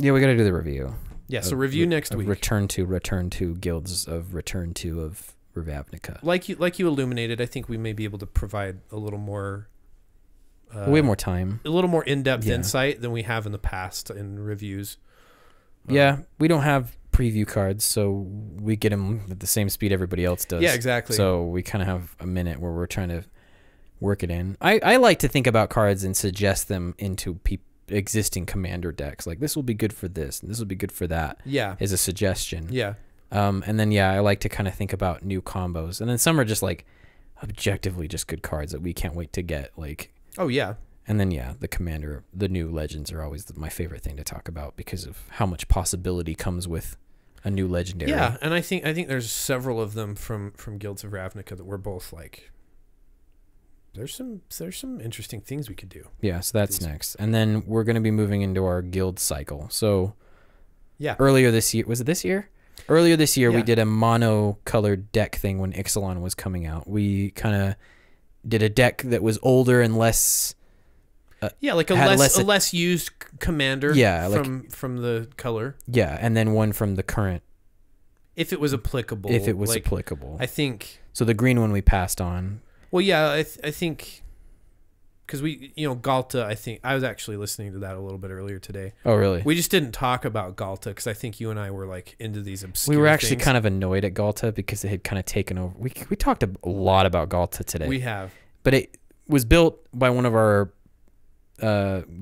Yeah, we got to do the review. Yeah, so review next week. Return to guilds of Return to of Ravnica. Like you illuminated, I think we may be able to provide a little more. We have more time. A little more in-depth insight than we have in the past in reviews. Yeah, we don't have preview cards, so we get them at the same speed everybody else does. Yeah, exactly. So we kind of have a minute where we're trying to work it in. I like to think about cards and suggest them into existing commander decks. Like, this will be good for this, and this will be good for that. Yeah. Is a suggestion. Yeah. And then, I like to kind of think about new combos. And then some are just, like, objectively just good cards that we can't wait to get. Like, oh, yeah. And then, the commander, the new legends are always my favorite thing to talk about because of how much possibility comes with a new legendary. Yeah, and I think there's several of them from Guilds of Ravnica that we're both like, there's some interesting things we could do. Yeah, so that's next. And then we're going to be moving into our guild cycle. So yeah, earlier this year, was it this year? Earlier this year, we did a mono-colored deck thing when Ixalan was coming out. We kind of did a deck that was older and less... like a less used commander from the color. Yeah, and then one from the current. If it was applicable. If it was applicable. I think... So the green one we passed on. Well, yeah, I think... Because Galta, I think... I was actually listening to that a little bit earlier today. Oh, really? We just didn't talk about Galta because I think you and I were like into these obscure We were actually things. kind of annoyed at Galta because it had kind of taken over. We talked a lot about Galta today. We have. But it was built by one of our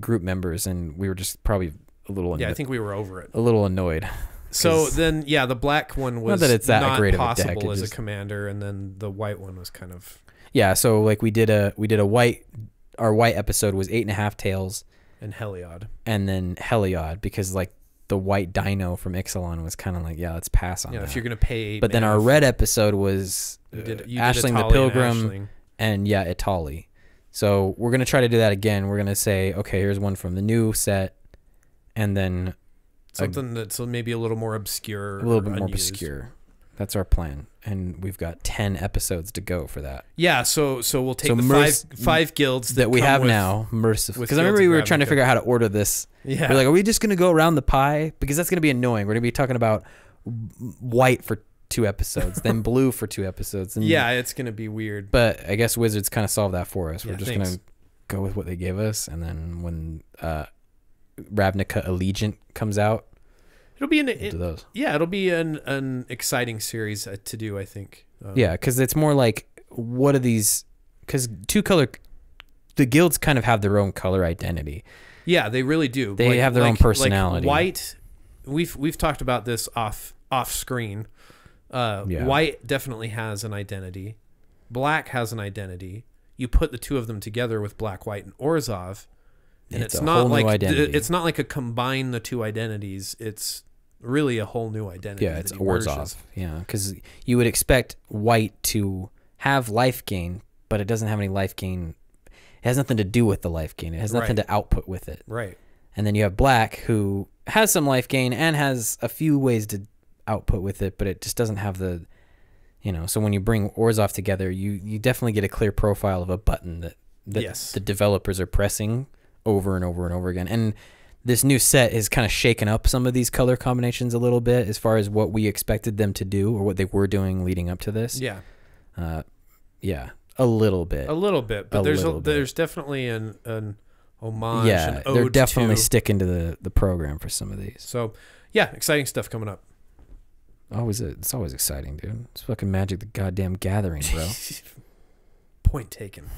group members, and we were just probably a little... I think we were over it. A little annoyed. So then, the black one was not that it's that great of a deck, possible as a commander, and then the white one was kind of... Yeah, so like we did a white... Our white episode was 8.5 tails. And Heliod. And then Heliod, because like the white dino from Ixalan was kind of like, let's pass on that. If you're going to pay... But then our red episode was Ashling the Pilgrim and Itali. So we're going to try to do that again. We're going to say, okay, here's one from the new set. And then... Something that's maybe a little more obscure. A little bit more obscure. That's our plan. And we've got 10 episodes to go for that. Yeah, so we'll take the five guilds that we have now, mercifully. Because I remember we were trying to figure out how to order this. Yeah. We're like, are we just going to go around the pie? Because that's going to be annoying. We're going to be talking about white for 2 episodes, then blue for 2 episodes. And it's going to be weird. But I guess Wizards kind of solved that for us. We're just going to go with what they gave us. And then when Ravnica Allegiant comes out, it'll be it'll be an exciting series to do, I think. Because it's more like, what are these? Because the guilds kind of have their own color identity. Yeah, they really do. They have their own personality. Like white, we've talked about this off screen. White definitely has an identity. Black has an identity. You put the two of them together with Black, White, and Orzhov, and it's not like it's not like a combine the two identities. It's really a whole new identity. Yeah, it's Orzhov. Yeah, because you would expect white to have life gain, but it doesn't have any life gain. It has nothing to do with the life gain. It has nothing to output with it. Right. And then you have black, who has some life gain and has a few ways to output with it, but it just doesn't have the, so when you bring Orzhov together, you definitely get a clear profile of a button that the developers are pressing over and over and over again. And this new set has kind of shaken up some of these color combinations a little bit as far as what we expected them to do or what they were doing leading up to this. Yeah. A little bit. A little bit, but there's definitely an homage. Yeah, they're definitely sticking to the program for some of these. So, exciting stuff coming up. It's always exciting, dude. It's fucking Magic the Goddamn Gathering, bro. Point taken.